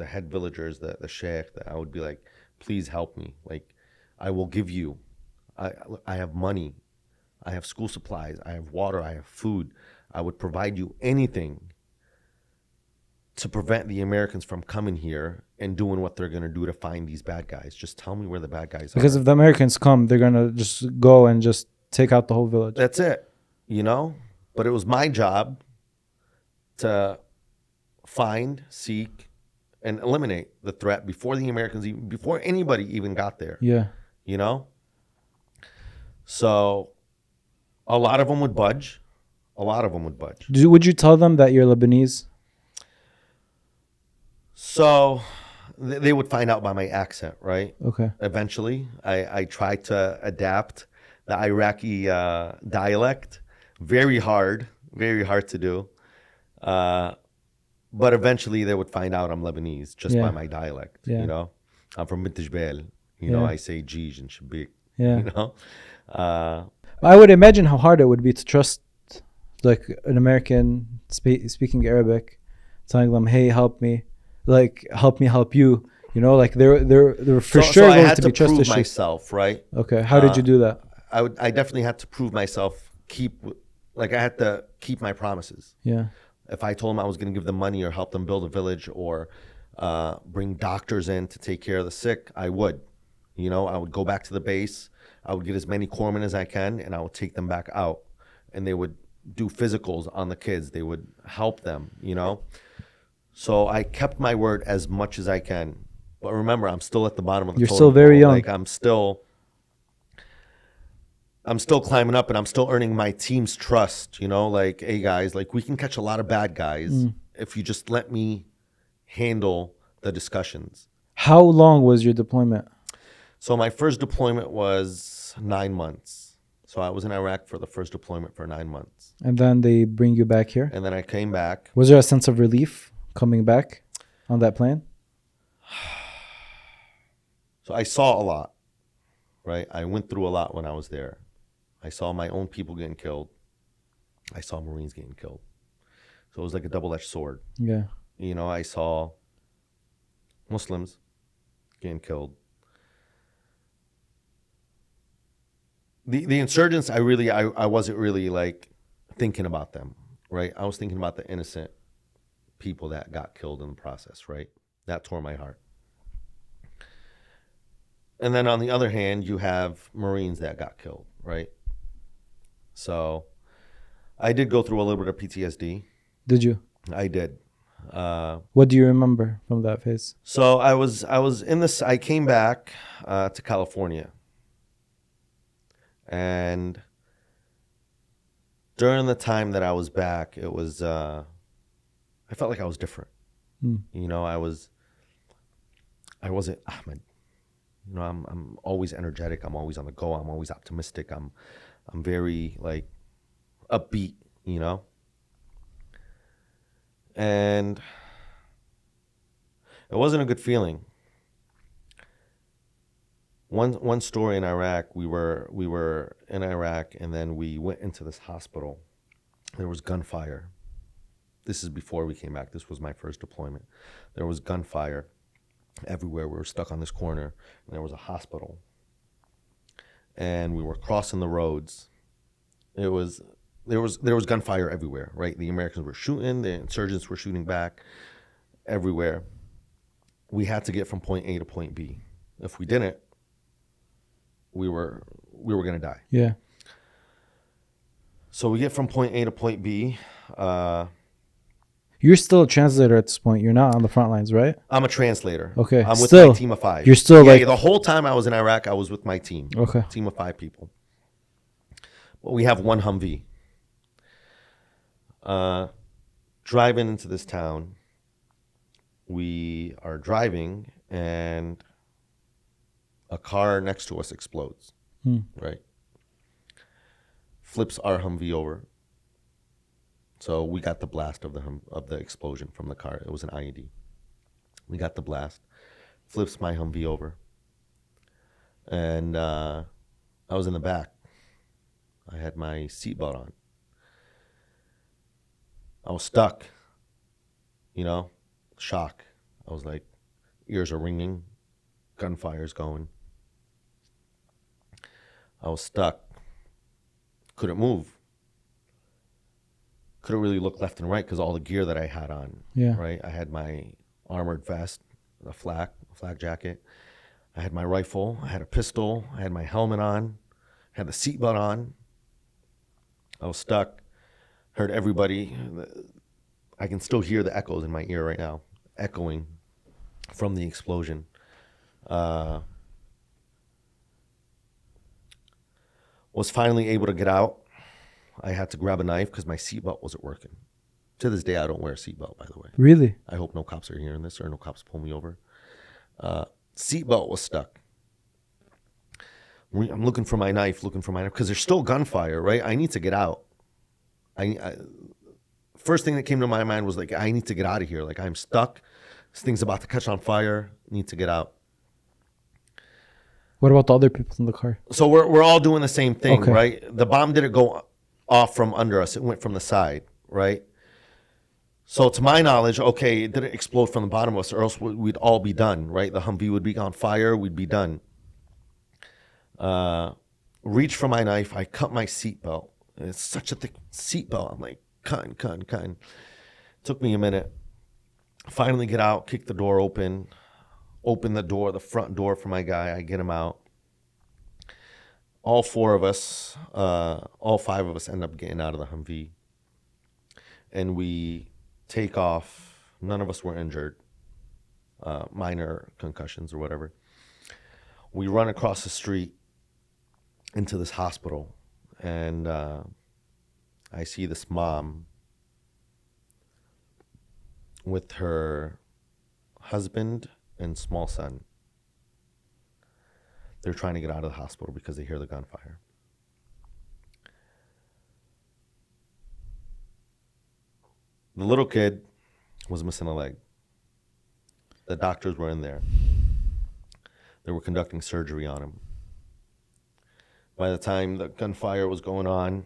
head villagers, the sheikh, that I would be like, please help me. Like, I will give you. I have money. I have school supplies. I have water. I have food. I would provide you anything to prevent the Americans from coming here and doing what they're going to do to find these bad guys. Just tell me where the bad guys are. Because if the Americans come, they're going to just go and just take out the whole village. That's it, you know? But it was my job to find, seek, and eliminate the threat before the Americans, before anybody even got there. Yeah. You know? So a lot of them would budge. A lot of them would budge. Would you tell them that you're Lebanese? So they would find out by my accent, right? Okay. Eventually, I tried to adapt the Iraqi dialect. Very hard to do. But eventually they would find out I'm Lebanese just by my dialect. Yeah. You know, I'm from Bint Jbel. You know, I say Jij and Shabik. Yeah. You know, I would imagine how hard it would be to trust like an American speaking Arabic, telling them, "Hey, help me, like help me help you." You know, like they're for sure I going had to be trust prove issues. myself, right? Okay, how did you do that? I definitely had to prove myself. I had to keep my promises. Yeah. If I told them I was going to give them money or help them build a village or bring doctors in to take care of the sick, I would. You know, I would go back to the base. I would get as many corpsmen as I can, and I would take them back out. And they would do physicals on the kids. They would help them, you know. So I kept my word as much as I can. But remember, I'm still at the bottom of the You're totem still very pole. young. Like, I'm still climbing up, and I'm still earning my team's trust, you know, like, hey guys, like, we can catch a lot of bad guys if you just let me handle the discussions. How long was your deployment? So my first deployment was 9 months. So I was in Iraq for the first deployment for 9 months. And then they bring you back here? And then I came back. Was there a sense of relief coming back on that plane? So I saw a lot, right? I went through a lot when I was there. I saw my own people getting killed. I saw Marines getting killed. So it was like a double-edged sword. Yeah. You know, I saw Muslims getting killed. The insurgents, I wasn't really like thinking about them, right? I was thinking about the innocent people that got killed in the process, right? That tore my heart. And then on the other hand, you have Marines that got killed, right? So I did go through a little bit of PTSD. Did you? I did. What do you remember from that phase? So I was in this, I came back to California. And during the time that I was back, it was, I felt like I was different. You know, I wasn't Ahmad. You know, I'm always energetic. I'm always on the go. I'm always optimistic. I'm very like upbeat, you know. And it wasn't a good feeling. One story in Iraq, we were in Iraq, and then we went into this hospital. There was gunfire. This is before we came back. This was my first deployment. There was gunfire everywhere. We were stuck on this corner, and there was a hospital. And we were crossing the roads. There was gunfire everywhere, right? The Americans were shooting, the insurgents were shooting back everywhere. We had to get from point A to point B. If we didn't, we were going to die. Yeah. So we get from point A to point B. You're still a translator at this point. You're not on the front lines, right? I'm a translator. Okay. I'm with still, my team of 5. You're still yeah, like... the whole time I was in Iraq, I was with my team. Okay. Team of 5 people. But we have one Humvee. Driving into this town, we are driving, and a car next to us explodes, right? Flips our Humvee over. So we got the blast of the explosion from the car. It was an IED. We got the blast. flips my Humvee over. And I was in the back. I had my seatbelt on. I was stuck, shock. I was like, ears are ringing, gunfire's going. I was stuck. Couldn't move. Couldn't really look left and right because all the gear that I had on. Yeah. Right. I had my armored vest, a flak jacket. I had my rifle. I had a pistol. I had my helmet on. I had the seatbelt on. I was stuck. Heard everybody. I can still hear the echoes in my ear right now, echoing from the explosion. Was finally able to get out. I had to grab a knife because my seatbelt wasn't working. To this day, I don't wear a seatbelt, by the way. Really? I hope no cops are hearing this or no cops pull me over. Seatbelt was stuck. I'm looking for my knife because there's still gunfire, right? I need to get out. First thing that came to my mind was like, I need to get out of here. Like, I'm stuck. This thing's about to catch on fire. Need to get out. What about the other people in the car? So we're all doing the same thing, Okay. right? The bomb didn't go off from under us. It went from the side, right? So to my knowledge, okay, it didn't explode from the bottom of us or else we'd all be done, right? The Humvee would be on fire. We'd be done. Reach for my knife. I cut my seatbelt. It's such a thick seatbelt. I'm like, cutting. Took me a minute. Finally get out, kick the door open the door, the front door for my guy. I get him out. All four of us, all five of us end up getting out of the Humvee. And we take off. None of us were injured. Minor concussions or whatever. We run across the street into this hospital. And I see this mom with her husband and small son. They're trying to get out of the hospital because they hear the gunfire. The little kid was missing a leg. The doctors were in there. They were conducting surgery on him. By the time the gunfire was going on,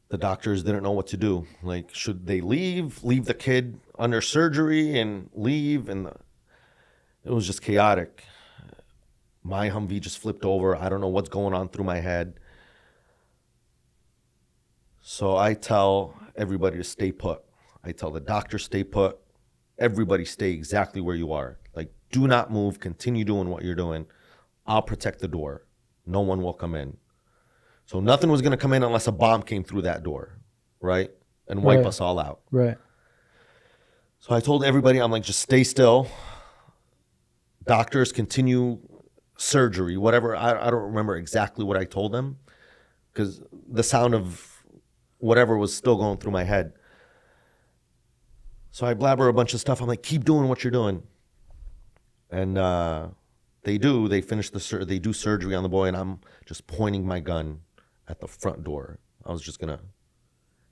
the doctors didn't know what to do. Like, should they leave the kid under surgery and leave? And it was just chaotic. My Humvee just flipped over. I don't know what's going on through my head. So I tell everybody to stay put. I tell the doctor, stay put. Everybody stay exactly where you are. Like, do not move. Continue doing what you're doing. I'll protect the door. No one will come in. So nothing was going to come in unless a bomb came through that door, right? And wipe us all out. Right. So I told everybody, I'm like, just stay still. Doctors, continue surgery, whatever. I don't remember exactly what I told them because the sound of whatever was still going through my head. So I blabber a bunch of stuff. I'm like, keep doing what you're doing. And they do. They finish they do surgery on the boy, and I'm just pointing my gun at the front door. I was just going to,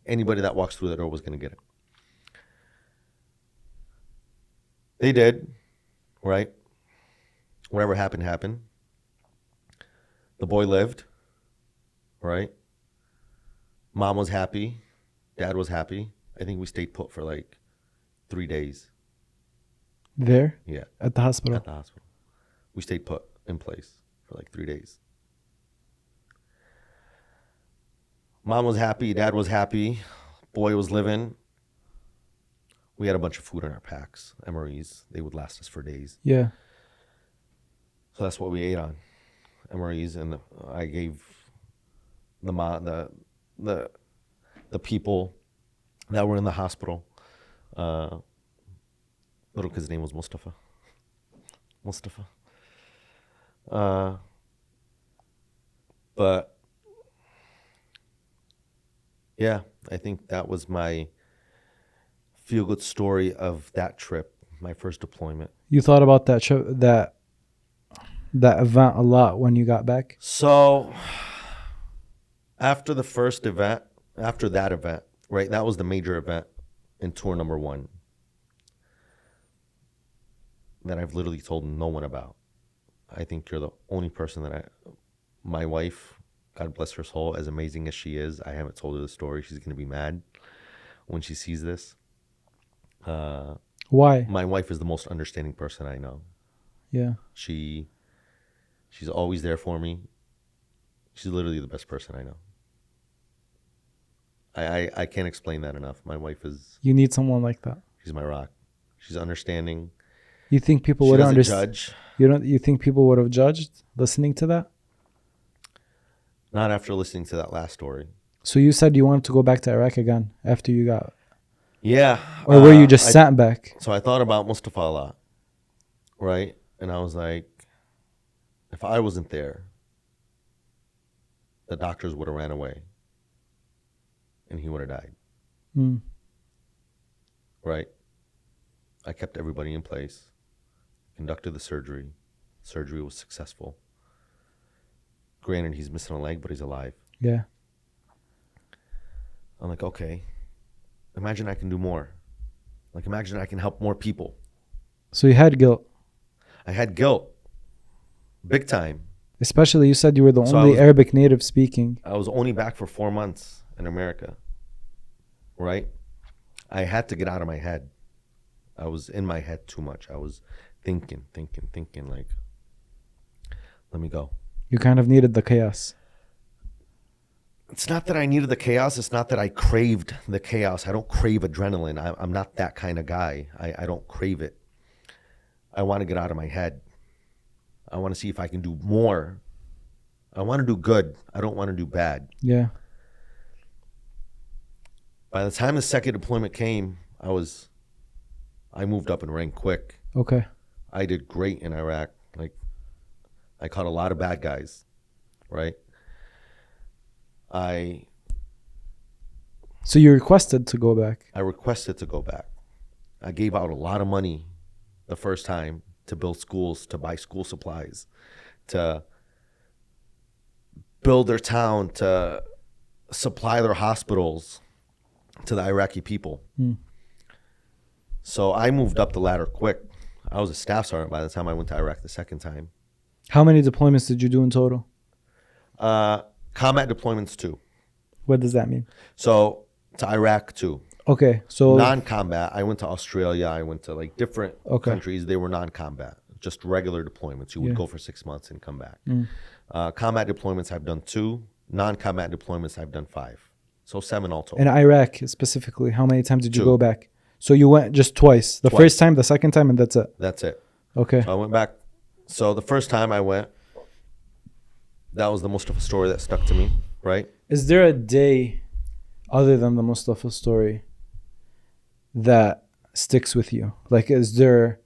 anybody that walks through that door was going to get it. They did, right? Whatever happened, happened. The boy lived, right? Mom was happy. Dad was happy. I think we stayed put for like 3 days. There? Yeah. At the hospital? At the hospital. We stayed put in place for like 3 days. Mom was happy. Dad was happy. Boy was living. We had a bunch of food in our packs, MREs. They would last us for days. Yeah. So that's what we ate on, MREs. And I gave the people that were in the hospital. Little kid's name was Mustafa. But yeah, I think that was my feel-good story of that trip, my first deployment. You thought about that that event a lot when you got back? So after the first event, after that event, right, that was the major event in tour number 1. that I've literally told no one about. I think you're the only person that my wife, God bless her soul, as amazing as she is, I haven't told her the story. She's going to be mad when she sees this. Why? My wife is the most understanding person I know. Yeah. She's always there for me. She's literally the best person I know. I can't explain that enough. My wife is... You need someone like that. She's my rock. She's understanding. You think people She would doesn't understand? judge. You think people would have judged listening to that? Not after listening to that last story. So you said you wanted to go back to Iraq again after you got... Yeah. Or were you just sat back? So I thought about Mustafa a lot, right? And I was like, if I wasn't there, the doctors would have ran away and he would have died. Mm. Right? I kept everybody in place, conducted the surgery. Surgery was successful. Granted, he's missing a leg, but he's alive. Yeah. I'm like, okay, imagine I can do more. Like, imagine I can help more people. So you had guilt. I had guilt, big time. Especially you said you were the So only Arabic native speaking. I was only back for 4 months in America, right? I had to get out of my head. I was in my head too much. I was thinking, like, let me go. You kind of needed the chaos. It's not that I needed the chaos. It's not that I craved the chaos. I don't crave adrenaline. I'm not that kind of guy. I don't crave it. I want to get out of my head. I want to see if I can do more. I want to do good. I don't want to do bad. Yeah. By the time the second deployment came, I moved up in rank quick. Okay. I did great in Iraq. Like, I caught a lot of bad guys, right? So you requested to go back? I requested to go back. I gave out a lot of money the first time to build schools, to buy school supplies, to build their town, to supply their hospitals to the Iraqi people. Mm. So I moved up the ladder quick. I was a staff sergeant by the time I went to Iraq the second time. How many deployments did you do in total? Combat deployments 2. What does that mean? So to Iraq 2. Okay, so Non-combat, I went to Australia. I went to like different countries. They were non-combat, just regular deployments. You would go for 6 months and come back. Combat deployments, I've done 2. Non-combat deployments, I've done 5. So 7 all total. in Iraq specifically, how many times did you 2. go back? So you went just twice. The first time, the second time, and that's it. That's it. Okay. So I went back. So the first time I went, that was the Mustafa story that stuck to me, right? Is there a day other than the Mustafa story that sticks with you? Like, is there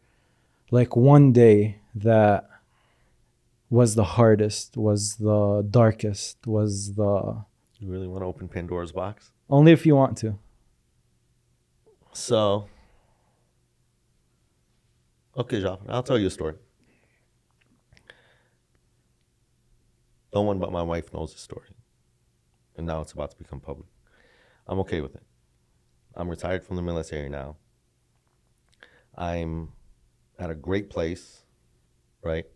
like one day that was the hardest, was the darkest, was the... You really want to open Pandora's box? Only if you want to. So, okay, Jafar, I'll tell you a story. No one but my wife knows the story. And now it's about to become public. I'm okay with it. I'm retired from the military now. I'm at a great place, right?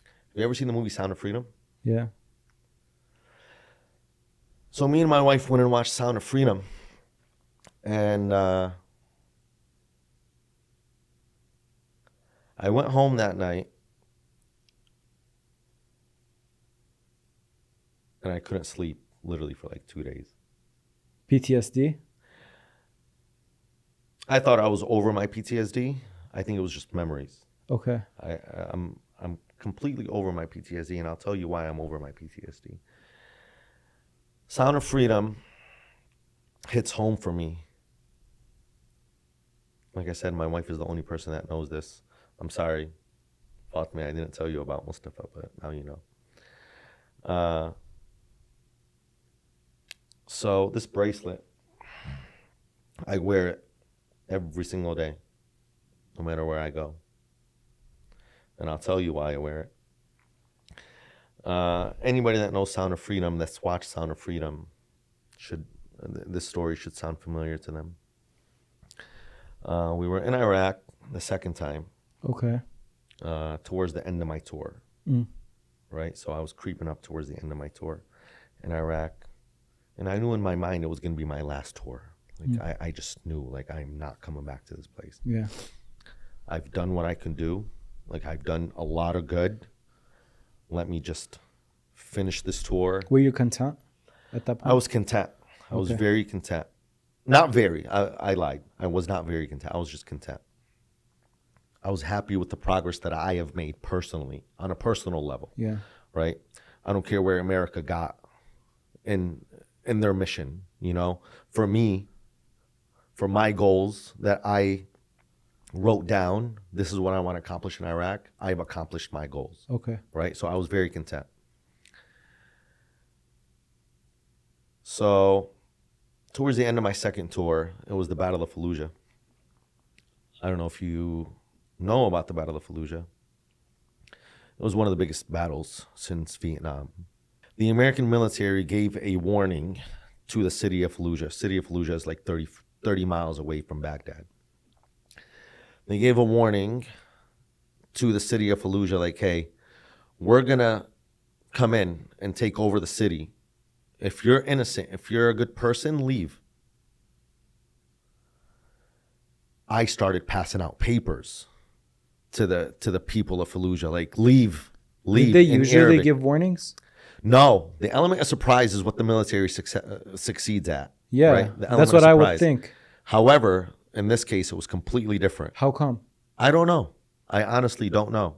Have you ever seen the movie Sound of Freedom? Yeah. So me and my wife went and watched Sound of Freedom. And I went home that night and I couldn't sleep literally for like 2 days. PTSD? I thought I was over my PTSD. I think it was just memories. Okay. I'm completely over my PTSD, and I'll tell you why I'm over my PTSD. Sound of Freedom hits home for me. Like I said, my wife is the only person that knows this. I'm sorry, Fatima, I didn't tell you about Mustafa, but now you know. So this bracelet, I wear it every single day, no matter where I go. And I'll tell you why I wear it. Anybody that knows Sound of Freedom, that's watched Sound of Freedom, this story should sound familiar to them. We were in Iraq the second time. Okay. Towards the end of my tour. Right? So I was creeping up towards the end of my tour in Iraq. And I knew in my mind it was going to be my last tour. Like I just knew, like, I'm not coming back to this place. Yeah. I've done what I can do. Like, I've done a lot of good. Let me just finish this tour. Were you content at that point? I was content. I was very content. Not very. I lied. I was not very content. I was just content. I was happy with the progress that I have made personally, on a personal level. Yeah. Right? I don't care where America got in their mission, you know? For me, for my goals that I wrote down, this is what I want to accomplish in Iraq, I've accomplished my goals. Okay. Right? So I was very content. So towards the end of my second tour, it was the Battle of Fallujah. I don't know if you know about the Battle of Fallujah. It was one of the biggest battles since Vietnam. The American military gave a warning to the city of Fallujah. City of Fallujah is like 30 miles away from Baghdad. They gave a warning to the city of Fallujah, like, hey, we're going to come in and take over the city. If you're innocent, if you're a good person, leave. I started passing out papers to the people of Fallujah, like, leave. Did they in usually Arabic. give warnings? No, the element of surprise is what the military succeeds at. Yeah, right? that's what I would think. However, in this case, it was completely different. How come? I don't know. I honestly don't know.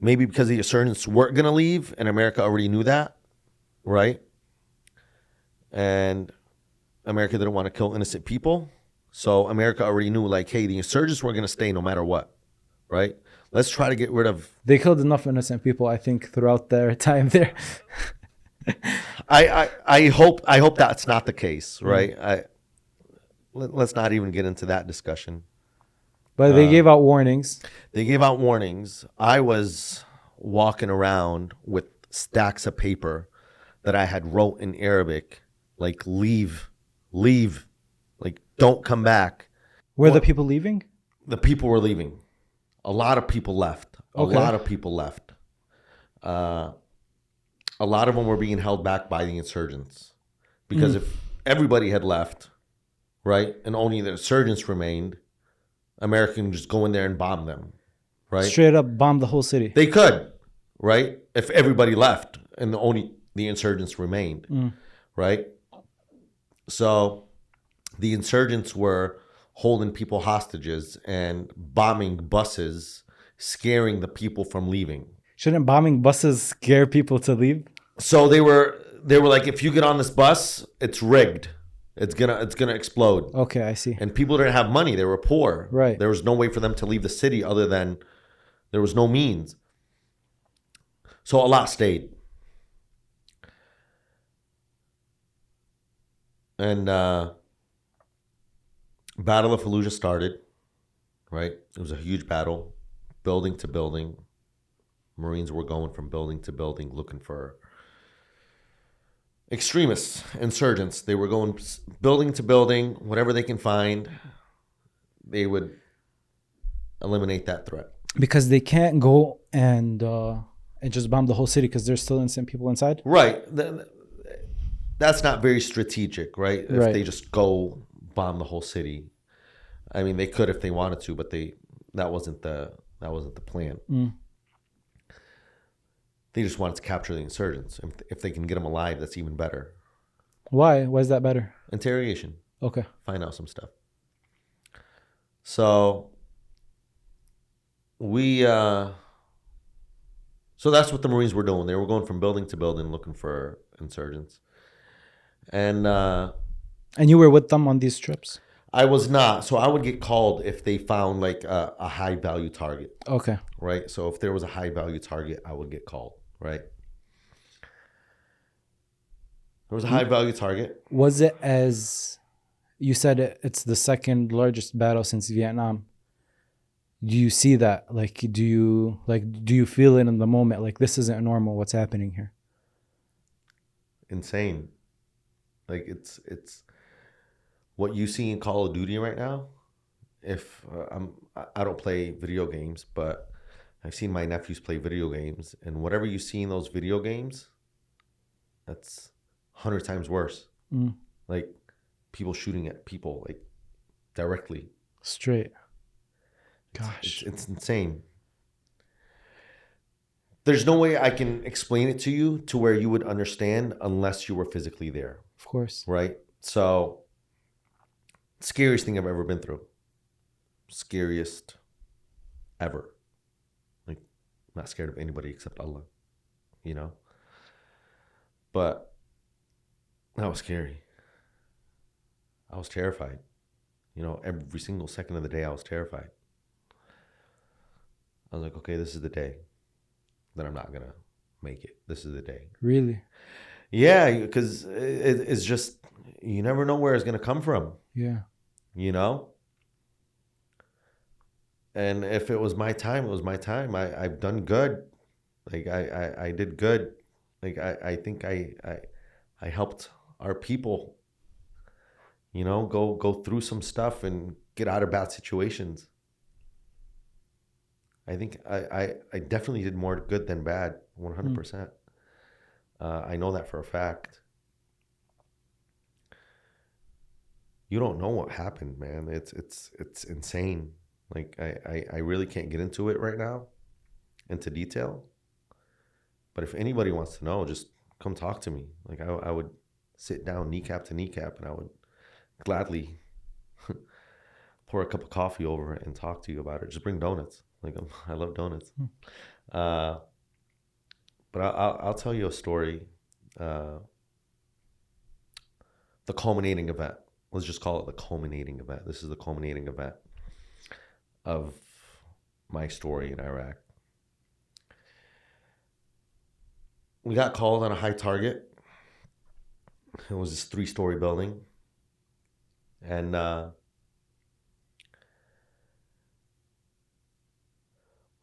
Maybe because the insurgents weren't going to leave and America already knew that, right? And America didn't want to kill innocent people. So America already knew, like, hey, the insurgents were going to stay no matter what, right? Let's try to get rid of... They killed enough innocent people, I think, throughout their time there. I hope that's not the case, right? Let's not even get into that discussion. But they gave out warnings. They gave out warnings. I was walking around with stacks of paper that I had wrote in Arabic, like, leave, like, don't come back. Were the people leaving? The people were leaving. A lot of people left. A lot of people left. A lot of them were being held back by the insurgents. Because if everybody had left, right, and only the insurgents remained, America can just go in there and bomb them, right? Straight up bomb the whole city. They could, right? If everybody left and only the insurgents remained, right? So the insurgents were holding people hostages and bombing buses, scaring the people from leaving. Shouldn't bombing buses scare people to leave? So they were like, if you get on this bus, it's rigged. It's gonna explode. Okay, I see. And people didn't have money. They were poor. Right. There was no way for them to leave the city other than there was no means. So a lot stayed. And Battle of Fallujah started, right? It was a huge battle, building to building. Marines were going from building to building looking for extremists, insurgents. They were going building to building, whatever they can find, they would eliminate that threat. Because they can't go and just bomb the whole city because there's still innocent people inside? Right. That's not very strategic, right? If Right. they just go bomb the whole city. I mean, they could if they wanted to, but that wasn't the plan. They just wanted to capture the insurgents. If they can get them alive, that's even better. Why? Why is that better? Interrogation. Okay. Find out some stuff. So so that's what the Marines were doing. They were going from building to building looking for insurgents. And you were with them on these trips? I was not. So I would get called if they found like a high value target. Okay. Right. So if there was a high value target, I would get called. Right. There was a high value target. Was it, as you said, it's the second largest battle since Vietnam? Do you see that? Like, do you feel it in the moment? Like, this isn't normal. What's happening here? Insane. Like it's what you see in Call of Duty right now if I don't play video games, but I've seen my nephews play video games, and whatever you see in those video games, that's 100 times worse. Like people shooting at people like directly. Straight. Gosh. It's insane. There's no way I can explain it to you to where you would understand unless you were physically there. Of course. Right? So, scariest thing I've ever been through. Scariest ever. Like, I'm not scared of anybody except Allah. You know? But that was scary. I was terrified. You know, every single second of the day I was terrified. I was like, okay, this is the day that I'm not going to make it. This is the day. Really? Yeah, because it's just, you never know where it's going to come from. Yeah. You know? And if it was my time, it was my time. I've done good. Like, I did good. Like, I think I helped our people, you know, go through some stuff and get out of bad situations. I think I definitely did more good than bad, 100%. I know that for a fact. You don't know what happened, man. It's insane. Like I really can't get into it right now, into detail. But if anybody wants to know, just come talk to me. Like I would sit down kneecap to kneecap, and I would gladly pour a cup of coffee over it and talk to you about it. Just bring donuts. Like I love donuts. But I'll tell you a story. The culminating event. Let's just call it the culminating event. This is the culminating event of my story in Iraq. We got called on a high target. It was this 3-story building. And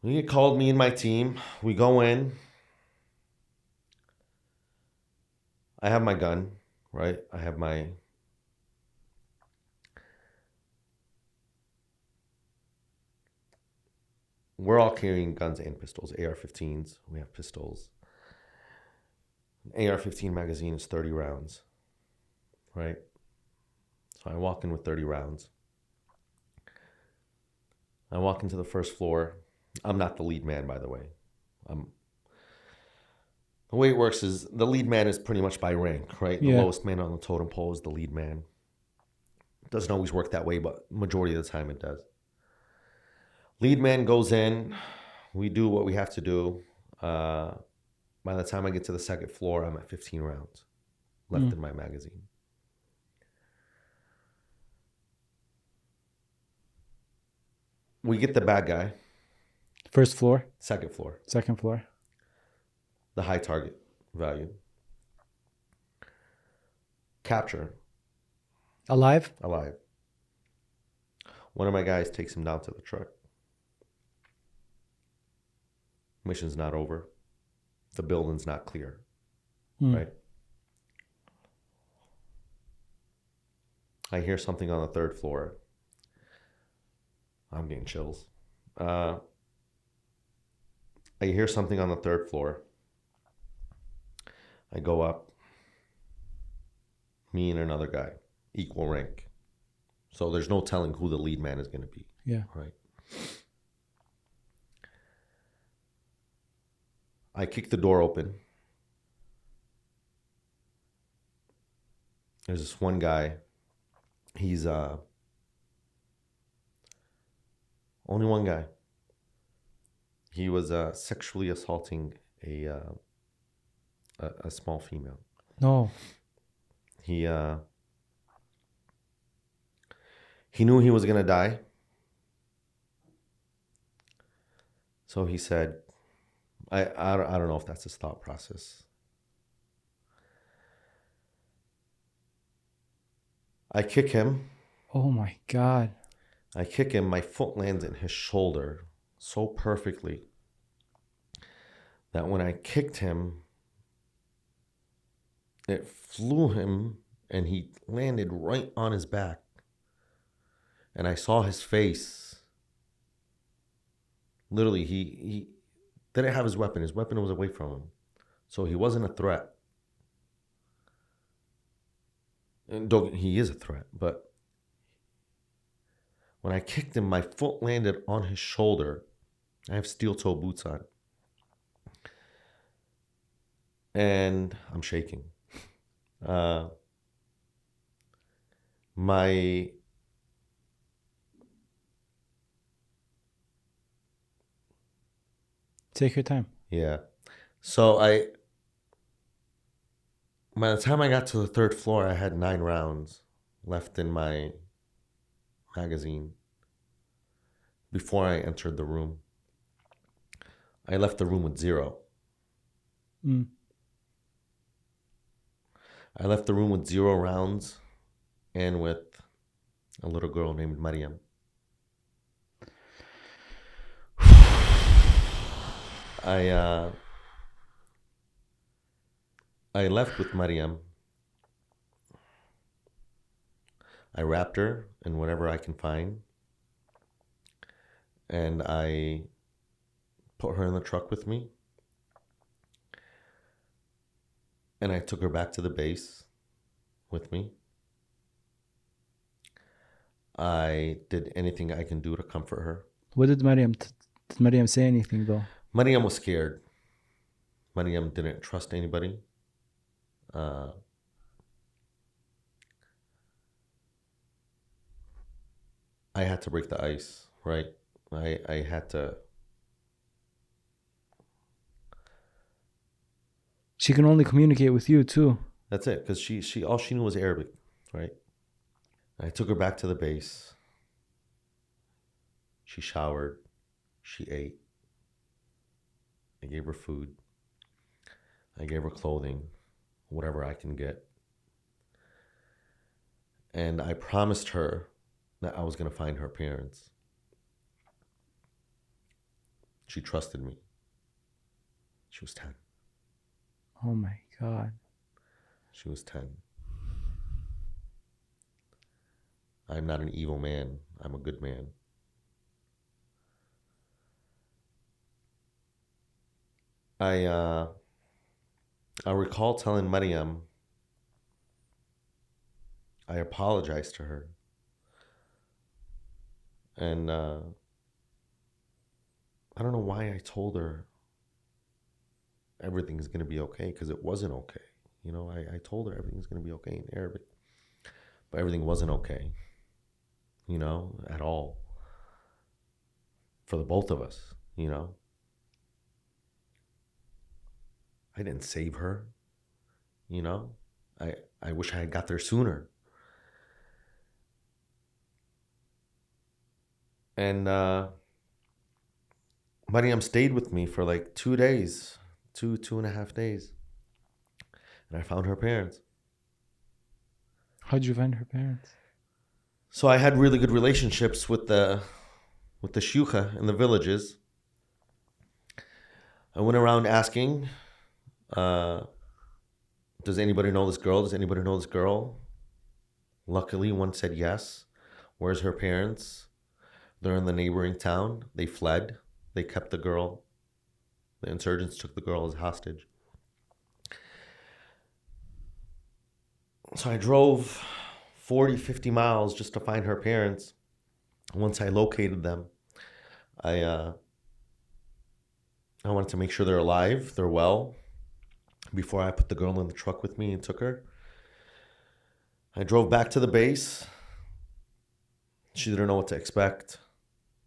when he called me and my team, we go in. I have my gun, right? I have my... We're all carrying guns and pistols, AR-15s. We have pistols. An AR-15 magazine is 30 rounds, right? So I walk in with 30 rounds. I walk into the first floor. I'm not the lead man, by the way. The way it works is the lead man is pretty much by rank, right? The lowest man on the totem pole is the lead man. It doesn't always work that way, but majority of the time it does. Lead man goes in. We do what we have to do. By the time I get to the second floor, I'm at 15 rounds left in my magazine. We get the bad guy. First floor? Second floor. Second floor. The high target value. Capture. Alive? Alive. One of my guys takes him down to the truck. Mission's not over. The building's not clear. Right? I hear something on the third floor. I'm getting chills. I hear something on the third floor. I go up. Me and another guy. Equal rank. So there's no telling who the lead man is going to be. Yeah. Right? I kick the door open. There's this one guy. He's only one guy. He was sexually assaulting a small female. No. He knew he was gonna die. So he said, I don't know if that's his thought process. I kick him. Oh my God. I kick him. My foot lands in his shoulder so perfectly that when I kicked him, it flew him and he landed right on his back. And I saw his face. Literally, he didn't have his weapon. His weapon was away from him. So he wasn't a threat. And he is a threat, but when I kicked him, my foot landed on his shoulder. I have steel toe boots on. And I'm shaking. Take your time. Yeah. So by the time I got to the 3rd floor, I had 9 rounds left in my magazine before I entered the room. I left the room with 0. I left the room with 0 rounds and with a little girl named Mariam. I left with Mariam. I wrapped her in whatever I can find. And I put her in the truck with me. And I took her back to the base with me. I did anything I can do to comfort her. What did Mariam did Mariam say anything though? Mariam was scared. Mariam didn't trust anybody. I had to break the ice, right? I had to. She can only communicate with you too. That's it, because she all she knew was Arabic, right? I took her back to the base. She showered. She ate. I gave her food. I gave her clothing, whatever I can get. And I promised her that I was going to find her parents. She trusted me. She was 10. Oh my God. She was 10. I'm not an evil man. I'm a good man. I recall telling Mariam, I apologized to her. And I don't know why I told her everything's going to be okay, because it wasn't okay. You know, I told her everything's going to be okay in Arabic. But everything wasn't okay, you know, at all. For the both of us, you know. I didn't save her, you know. I wish I had got there sooner. And Mariam stayed with me for like 2 days, 2.5 days. And I found her parents. How'd you find her parents? So I had really good relationships with the shuyukha in the villages. I went around asking, does anybody know this girl? Does anybody know this girl? Luckily, one said yes. Where's her parents? They're in the neighboring town. They fled. They kept the girl. The insurgents took the girl as hostage. So I drove 40, 50 miles just to find her parents. Once I located them, I wanted to make sure they're alive, they're well, before I put the girl in the truck with me and took her. I drove back to the base. She didn't know what to expect.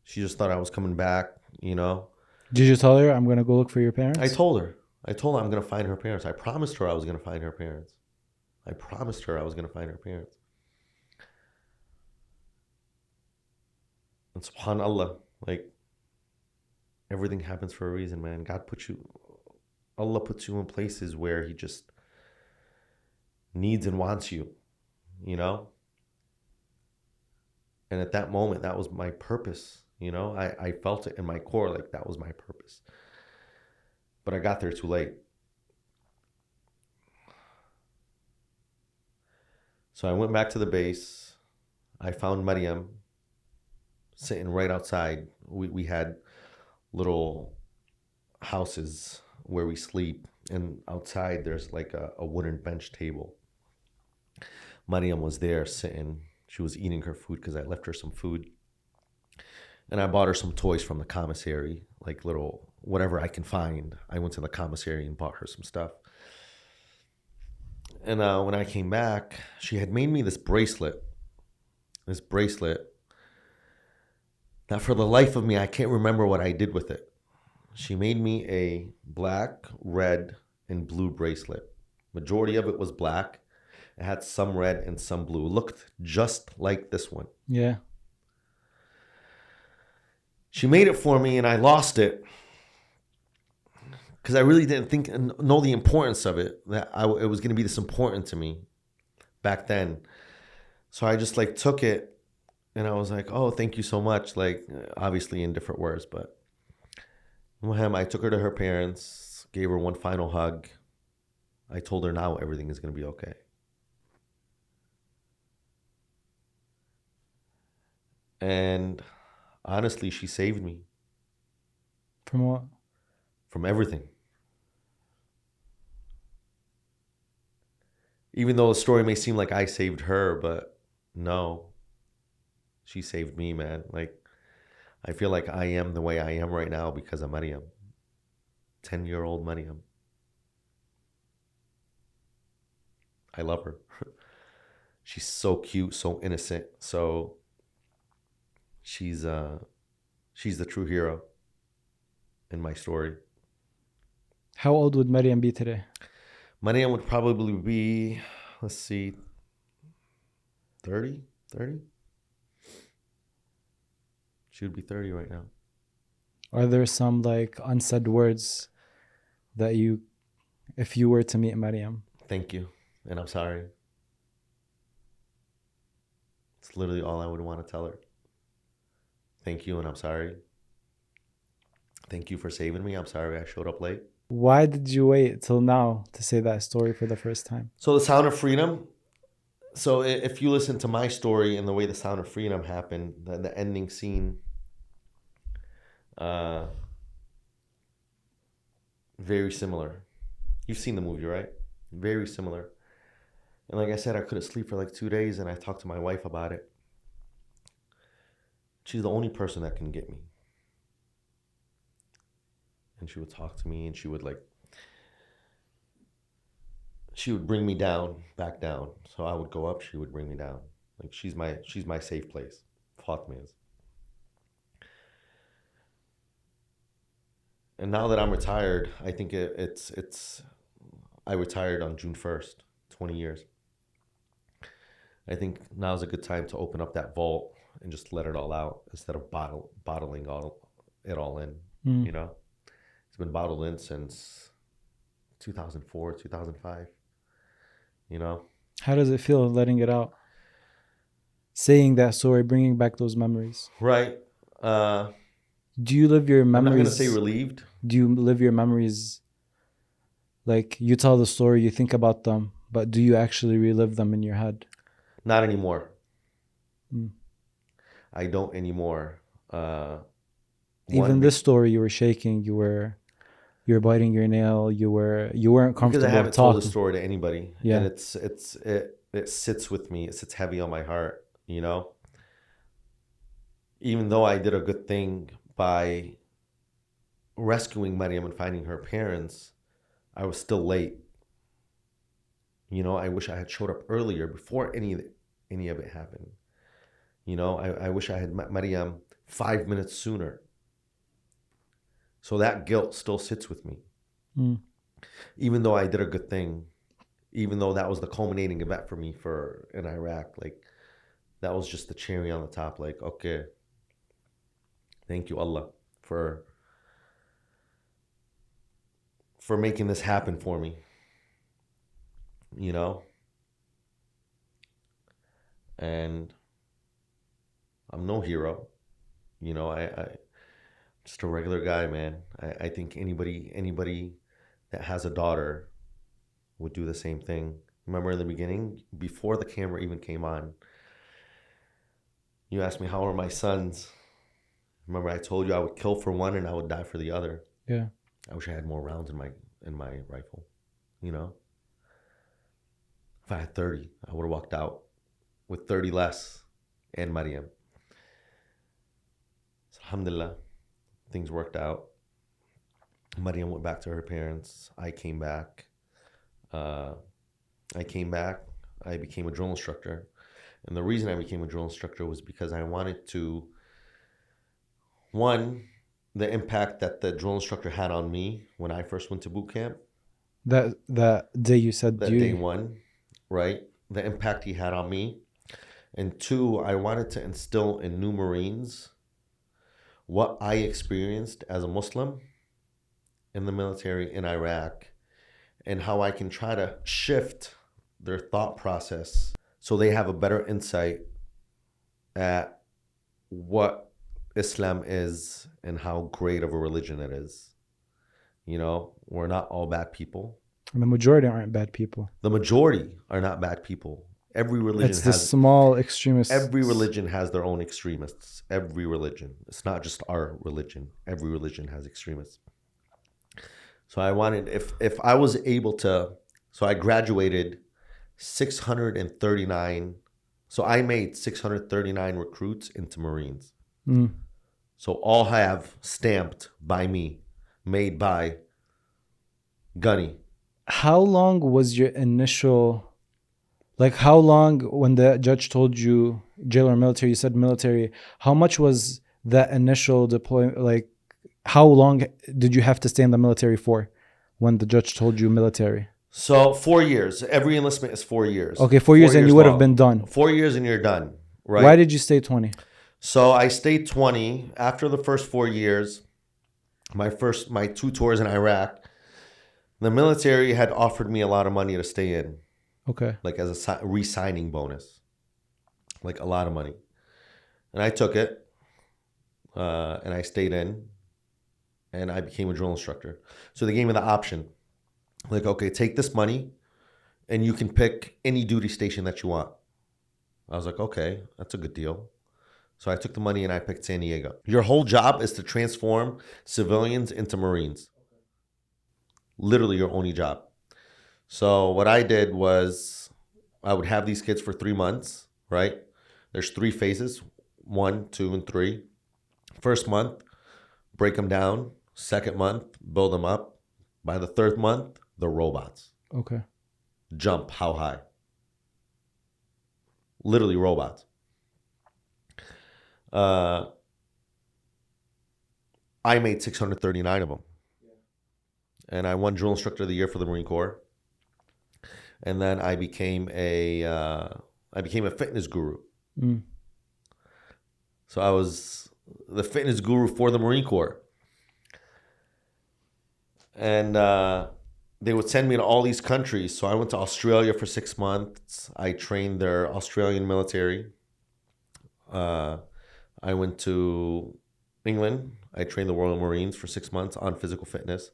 She just thought I was coming back, you know. Did you tell her, I'm going to go look for your parents? I told her I'm going to find her parents. I promised her I was going to find her parents. I promised her I was going to find her parents. And subhanAllah, like, everything happens for a reason, man. Allah puts you in places where He just needs and wants you, you know? And at that moment, that was my purpose, you know? I felt it in my core, like that was my purpose. But I got there too late. So I went back to the base. I found Mariam. sitting right outside. We had little houses where we sleep, and outside there's like a wooden bench table. Mariam was there sitting. She was eating her food because I left her some food. And I bought her some toys from the commissary, like little, whatever I can find. I went to the commissary and bought her some stuff. And when I came back, she had made me this bracelet that for the life of me, I can't remember what I did with it. She made me a black, red, and blue bracelet. Majority of it was black. It had some red and some blue. It looked just like this one. Yeah. She made it for me and I lost it because I really didn't know the importance of it, that it was going to be this important to me back then. So I just like took it and I was like, oh, thank you so much. Like, obviously in different words, but I took her to her parents, gave her one final hug. I told her now everything is going to be okay. And honestly, she saved me. From what? From everything. Even though the story may seem like I saved her, but no. She saved me, man. Like, I feel like I am the way I am right now because of Mariam. 10-year-old Mariam. I love her. She's so cute, so innocent, so... She's the true hero in my story. How old would Mariam be today? Mariam would probably be, let's see, 30? She would be 30 right now. Are there some like unsaid words that you, if you were to meet Mariam? Thank you, and I'm sorry. It's literally all I would want to tell her. Thank you, and I'm sorry. Thank you for saving me. I'm sorry I showed up late. Why did you wait till now to say that story for the first time? So the Sound of Freedom. So if you listen to my story and the way the Sound of Freedom happened, the ending scene, very similar. You've seen the movie, right? Very similar. And like I said, I couldn't sleep for like 2 days, and I talked to my wife about it. She's the only person that can get me. And she would talk to me and she would bring me down, back down. So I would go up, she would bring me down. Like she's my safe place. Fatima is. And now that I'm retired, I think I retired on June 1st, 20 years. I think now's a good time to open up that vault and just let it all out instead of bottling it all in, you know? It's been bottled in since 2004, 2005, you know? How does it feel letting it out? Saying that story, bringing back those memories. Right. Do you live your memories? I'm not going to say relieved. Do you live your memories, like you tell the story, you think about them, but do you actually relive them in your head? Not anymore. I don't anymore. Even this story, you were shaking, you were biting your nail, you weren't comfortable because I haven't talking. told the story to anybody. Yeah. And it sits with me. It sits heavy on my heart, you know? Even though I did a good thing by rescuing Mariam and finding her parents, I was still late. You know, I wish I had showed up earlier before any of it happened. You know, I wish I had met Mariam 5 minutes sooner. So that guilt still sits with me. Even though I did a good thing, even though that was the culminating event for me in Iraq, like that was just the cherry on the top. Like, okay, thank you, Allah, for making this happen for me. You know? And I'm no hero. You know, I just a regular guy, man. I think anybody that has a daughter would do the same thing. Remember in the beginning, before the camera even came on, you asked me, how are my sons? Remember, I told you I would kill for one and I would die for the other. Yeah. I wish I had more rounds in my rifle. You know, if I had 30, I would have walked out with 30 less and Mariam. So, alhamdulillah, things worked out. Mariam went back to her parents. I came back. I became a drill instructor. And the reason I became a drill instructor was because I wanted to, one, the impact that the drill instructor had on me when I first went to boot camp. That day you said day one, right? The impact he had on me. And two, I wanted to instill in new Marines what I experienced as a Muslim in the military in Iraq, and how I can try to shift their thought process so they have a better insight at what Islam is and how great of a religion it is. You know, we're not all bad people. The majority aren't bad people. The majority are not bad people. Every religion it's the small extremists. Every religion has their own extremists. Every religion. It's not just our religion. Every religion has extremists. So I wanted, if I was able to, so I graduated 639. So I made 639 recruits into Marines. Mm. So all have stamped by me, made by Gunny. How long was your initial, like how long when the judge told you jail or military, you said military, how much was that initial deployment, like how long did you have to stay in the military for when the judge told you military? So 4 years. Every enlistment is 4 years. Okay, 4 years and you would have been done. 4 years and you're done, right? Why did you stay 20? So I stayed 20. After the first 4 years, my 2 tours in Iraq, the military had offered me a lot of money to stay in. Okay. Like as a re-signing bonus. Like a lot of money. And I took it. And I stayed in. And I became a drill instructor. So they gave me the option. Like, okay, take this money and you can pick any duty station that you want. I was like, okay, that's a good deal. So I took the money and I picked San Diego. Your whole job is to transform civilians into Marines. Literally your only job. So what I did was I would have these kids for 3 months, right? There's 3 phases, 1, 2, and 3. First month, break them down. Second month, build them up. By the 3rd month, they're robots. Okay. Jump how high? Literally robots. I made 639 of them. And I won Drill Instructor of the Year for the Marine Corps. And then I became a fitness guru. Mm. So I was the fitness guru for the Marine Corps. And they would send me to all these countries. So I went to Australia for 6 months. I trained their Australian military. I went to England. I trained the Royal Marines for 6 months on physical fitness.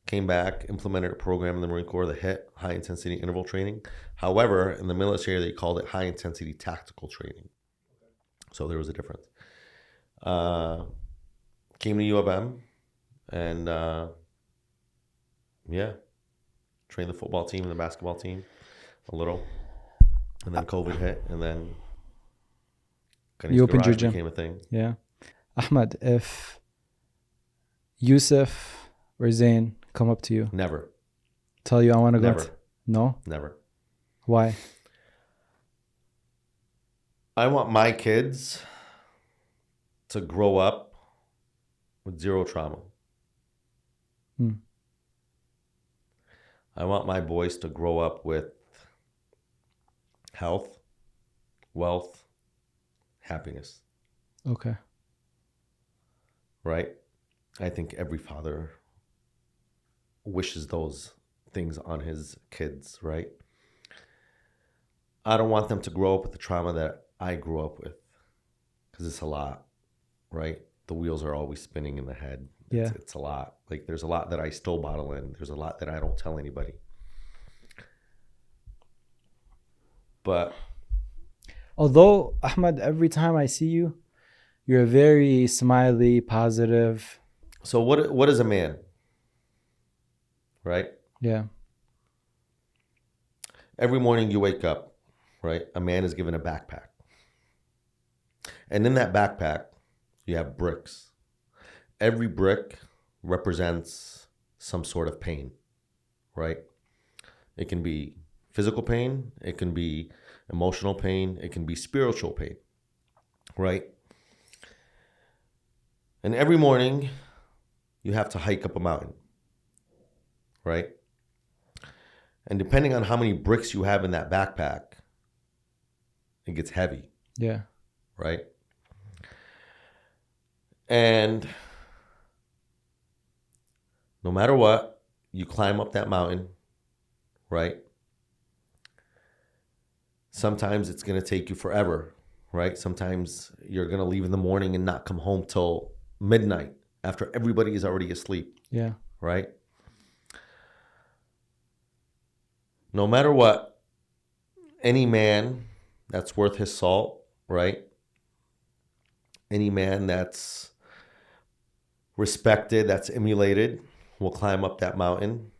Came back, implemented a program in the Marine Corps, the HIT, high intensity interval training. However, in the military, they called it high intensity tactical training. So there was a difference. Came to U of M and trained the football team and the basketball team a little. And then COVID hit, and then you opened your gym. Became a thing. Yeah. Ahmad, if Yusuf or Zain come up to you. Never. Tell you I want to go. Never. No? Never. Why? I want my kids to grow up with zero trauma. Hmm. I want my boys to grow up with health, wealth, happiness. Okay. Right? I think every father wishes those things on his kids, right? I don't want them to grow up with the trauma that I grew up with, because it's a lot, right? The wheels are always spinning in the head. Yeah. It's a lot. Like, there's a lot that I still bottle in. There's a lot that I don't tell anybody. But although, Ahmad, every time I see you, You're very smiley, positive. So what is a man? Right? Yeah. Every morning you wake up, right? A man is given a backpack. And in that backpack, you have bricks. Every brick represents some sort of pain, right? It can be physical pain. It can be emotional pain. It can be spiritual pain, right? And every morning you have to hike up a mountain, right? And depending on how many bricks you have in that backpack, it gets heavy. Yeah. Right? And no matter what, you climb up that mountain, right? Sometimes it's going to take you forever, right? Sometimes you're going to leave in the morning and not come home till midnight after everybody is already asleep. Yeah. Right? No matter what, any man that's worth his salt, right? Any man that's respected, that's emulated, will climb up that mountain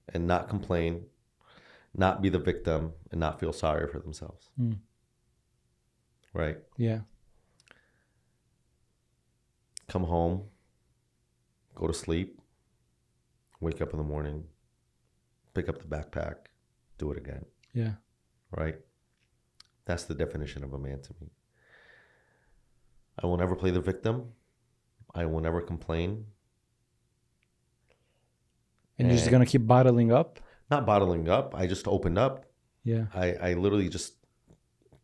and not complain, not be the victim, and not feel sorry for themselves. Mm. Right? Yeah. Come home, go to sleep, wake up in the morning, pick up the backpack, do it again. Yeah. Right? That's the definition of a man to me. I will never play the victim. I will never complain. And you're just going to keep bottling up? Not bottling up. I just opened up. Yeah. I literally just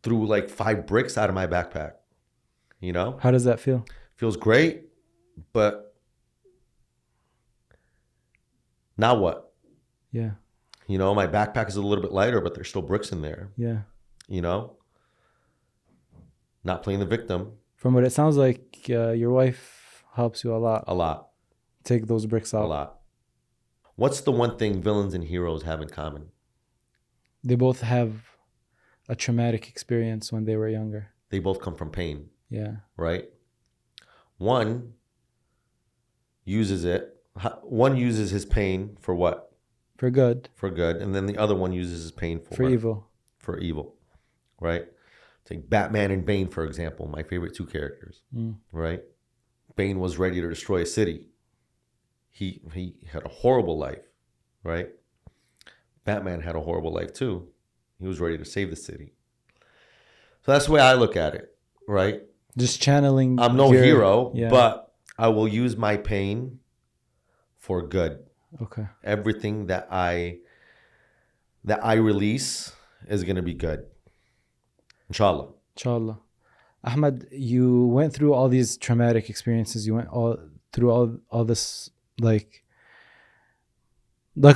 threw like 5 bricks out of my backpack. You know? How does that feel? Feels great, but now what? Yeah. You know, my backpack is a little bit lighter, but there's still bricks in there. Yeah. You know? Not playing the victim. From what it sounds like, your wife helps you a lot. A lot. Take those bricks out. A lot. What's the one thing villains and heroes have in common? They both have a traumatic experience when they were younger. They both come from pain. Yeah. Right? One uses his pain for what? For good. For good. And then the other one uses his pain for what? Evil. For evil. Right? Take Batman and Bane, for example, my favorite 2 characters. Right? Bane was ready to destroy a city. He had a horrible life, right? Batman had a horrible life too. He was ready to save the city. So that's the way I look at it, right? Just channeling. I'm no hero, but I will use my pain for good. Okay. Everything that I release is going to be good. Inshallah. Inshallah. Ahmad, you went through all these traumatic experiences. You went through all this, like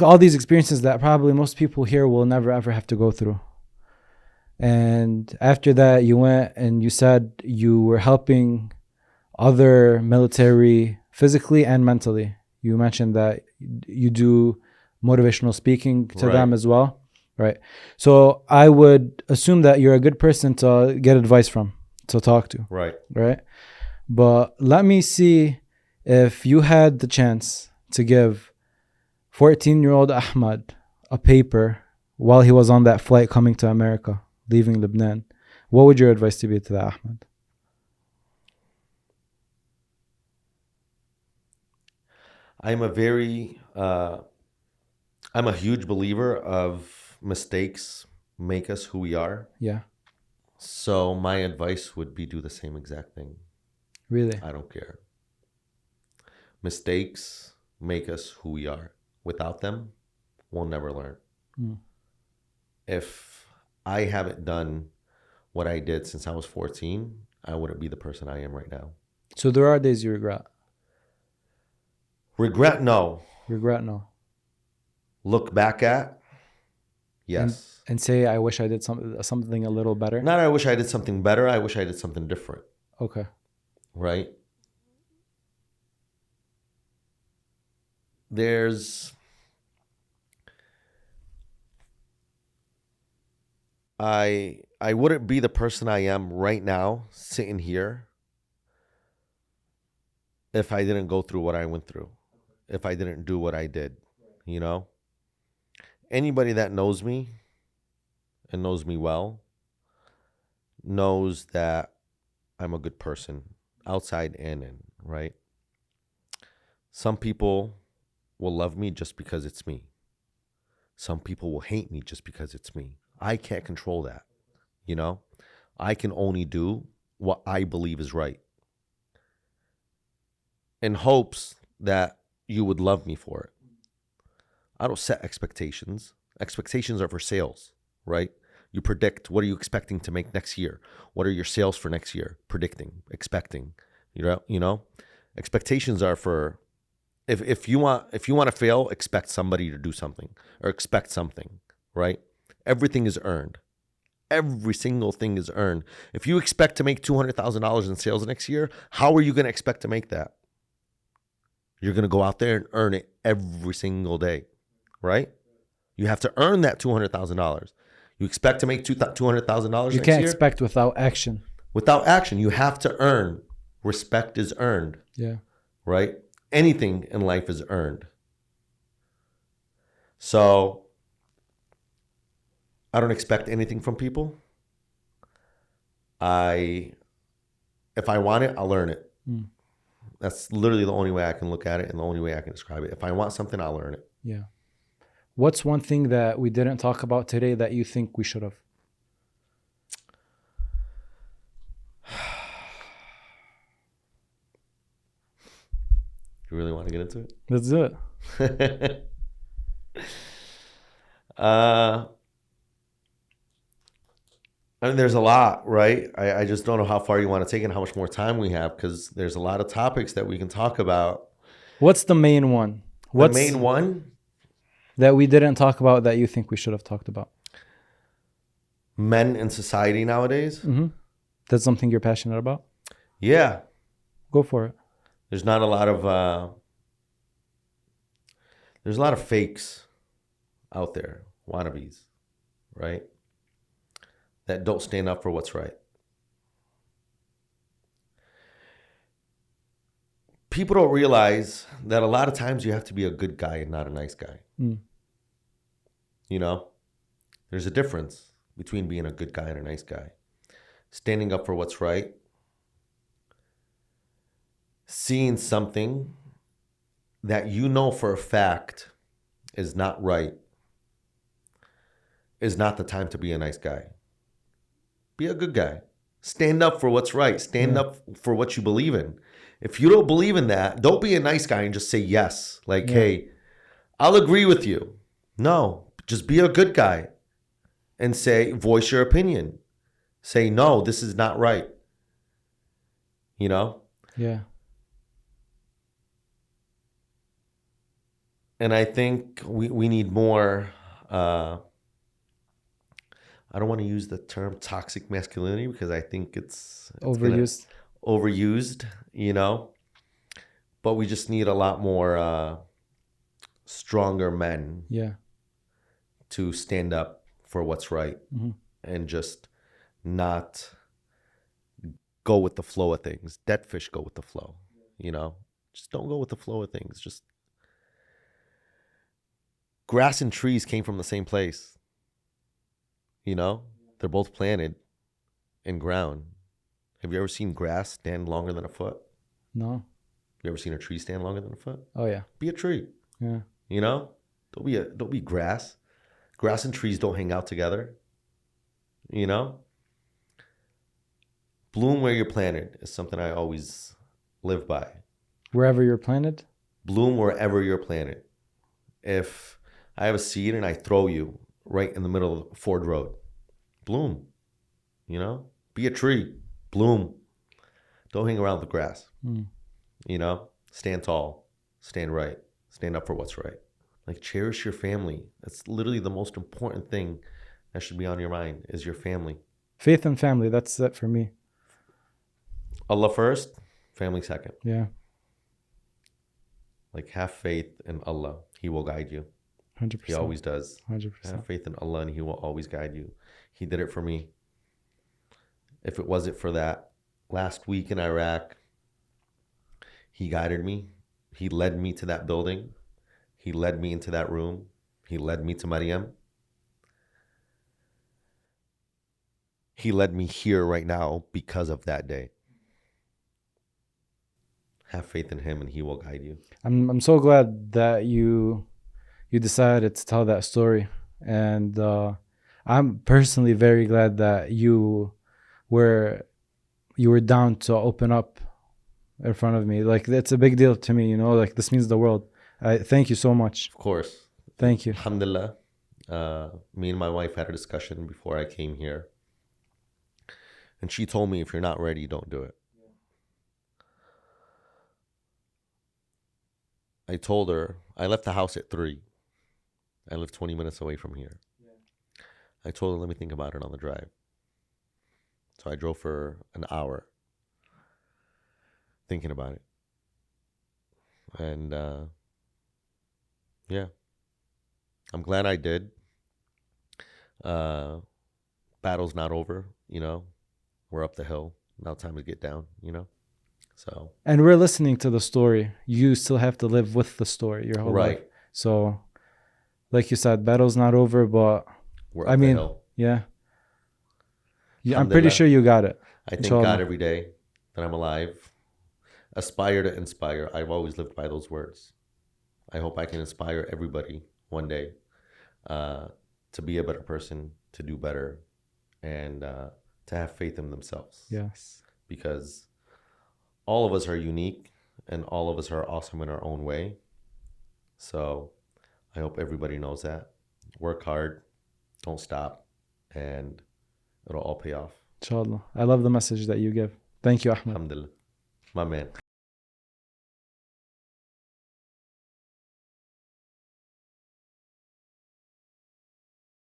all these experiences that probably most people here will never ever have to go through. And after that, you went and you said you were helping other military physically and mentally. You mentioned that you do motivational speaking to them as well. Right. So I would assume that you're a good person to get advice from, to talk to. Right. Right. But let me see if you had the chance to give 14-year-old Ahmad a paper while he was on that flight coming to America, leaving Lebanon, what would your advice to be to that, Ahmad? I'm a huge believer of mistakes make us who we are. Yeah. So my advice would be do the same exact thing. Really? I don't care. Mistakes make us who we are. Without them, we'll never learn. If I haven't done what I did since I was 14, I wouldn't be the person I am right now. So there are days you regret? Regret, no. Regret, no. Look back at, yes. And say, I wish I did something a little better? Not I wish I did something better. I wish I did something different. Okay. Right? I wouldn't be the person I am right now, sitting here, if I didn't go through what I went through, if I didn't do what I did, you know? Anybody that knows me and knows me well knows that I'm a good person, outside and in, right? Some people will love me just because it's me. Some people will hate me just because it's me. I can't control that, you know? I can only do what I believe is right, in hopes that you would love me for it. I don't set expectations. Expectations are for sales, right? You predict, what are you expecting to make next year? What are your sales for next year? Predicting, expecting, you know? Expectations are for, if you want to fail, expect somebody to do something, or expect something, right? Everything is earned. Every single thing is earned. If you expect to make $200,000 in sales next year, how are you going to expect to make that? You're going to go out there and earn it every single day, right? You have to earn that $200,000. You expect to make $200,000 next year? You can't expect without action. Without action, you have to earn. Respect is earned. Yeah. Right? Anything in life is earned. So I don't expect anything from people. If I want it, I'll learn it. That's literally the only way I can look at it and the only way I can describe it. If I want something, I'll learn it. Yeah. What's one thing that we didn't talk about today that you think we should have? You really want to get into it? Let's do it. I mean, there's a lot, right? I just don't know how far you want to take it and how much more time we have, because there's a lot of topics that we can talk about. What's the main one? What's the main one? That we didn't talk about that you think we should have talked about? Men in society nowadays? Mm-hmm. That's something you're passionate about? Yeah. Go for it. There's not a lot of... there's a lot of fakes out there, wannabes, right? That don't stand up for what's right. People don't realize that a lot of times you have to be a good guy and not a nice guy. You know, there's a difference between being a good guy and a nice guy. Standing up for what's right. Seeing something that you know for a fact is not right is not the time to be a nice guy. Be a good guy. Stand up for what's right. Stand up for what you believe in. If you don't believe in that, don't be a nice guy and just say yes. Like, hey, I'll agree with you. No, just be a good guy and say, voice your opinion. Say, no, this is not right. You know? Yeah. And I think we need more... I don't want to use the term toxic masculinity because I think it's overused, you know, but we just need a lot more stronger men to stand up for what's right and just not go with the flow of things. Dead fish go with the flow, you know, just don't go with the flow of things. Just grass and trees came from the same place. You know, they're both planted in ground. Have you ever seen grass stand longer than a foot? No. Have you ever seen a tree stand longer than a foot? Oh yeah. Be a tree. Yeah. You know, don't be grass. Grass and trees don't hang out together. You know, bloom where you're planted is something I always live by. Wherever you're planted? Bloom wherever you're planted. If I have a seed and I throw you right in the middle of Ford Road, bloom, you know, be a tree, bloom. Don't hang around the grass, you know, stand tall, stand right, stand up for what's right. Like, cherish your family. That's literally the most important thing that should be on your mind is your family. Faith and family, that's it for me. Allah first, family second. Yeah. Like, have faith in Allah. He will guide you. 100%. He always does. 100%. Have faith in Allah and He will always guide you. He did it for me. If it wasn't for that last week in Iraq, He guided me. He led me to that building. He led me into that room. He led me to Mariam. He led me here right now because of that day. Have faith in him and he will guide you. I'm so glad that you decided to tell that story. And I'm personally very glad that you were down to open up in front of me. Like, that's a big deal to me, you know, like this means the world. I thank you so much. Of course. Thank you. Alhamdulillah. Me and my wife had a discussion before I came here. And she told me, if you're not ready, don't do it. I told her, I left the house at 3. I live 20 minutes away from here. I told her, let me think about it on the drive. So I drove for an hour thinking about it. And yeah, I'm glad I did. Battle's not over, you know. We're up the hill. Now time to get down, you know. So. And we're listening to the story. You still have to live with the story your whole life. So, like you said, battle's not over, but we're up the hill. Yeah. I'm pretty sure you got it. I thank God every day that I'm alive. Aspire to inspire. I've always lived by those words. I hope I can inspire everybody one day to be a better person, to do better, and to have faith in themselves. Yes. Because all of us are unique and all of us are awesome in our own way. So I hope everybody knows that. Work hard, don't stop, and it'll all pay off. Inshallah. I love the message that you give. Thank you, Ahmad. Alhamdulillah. My man.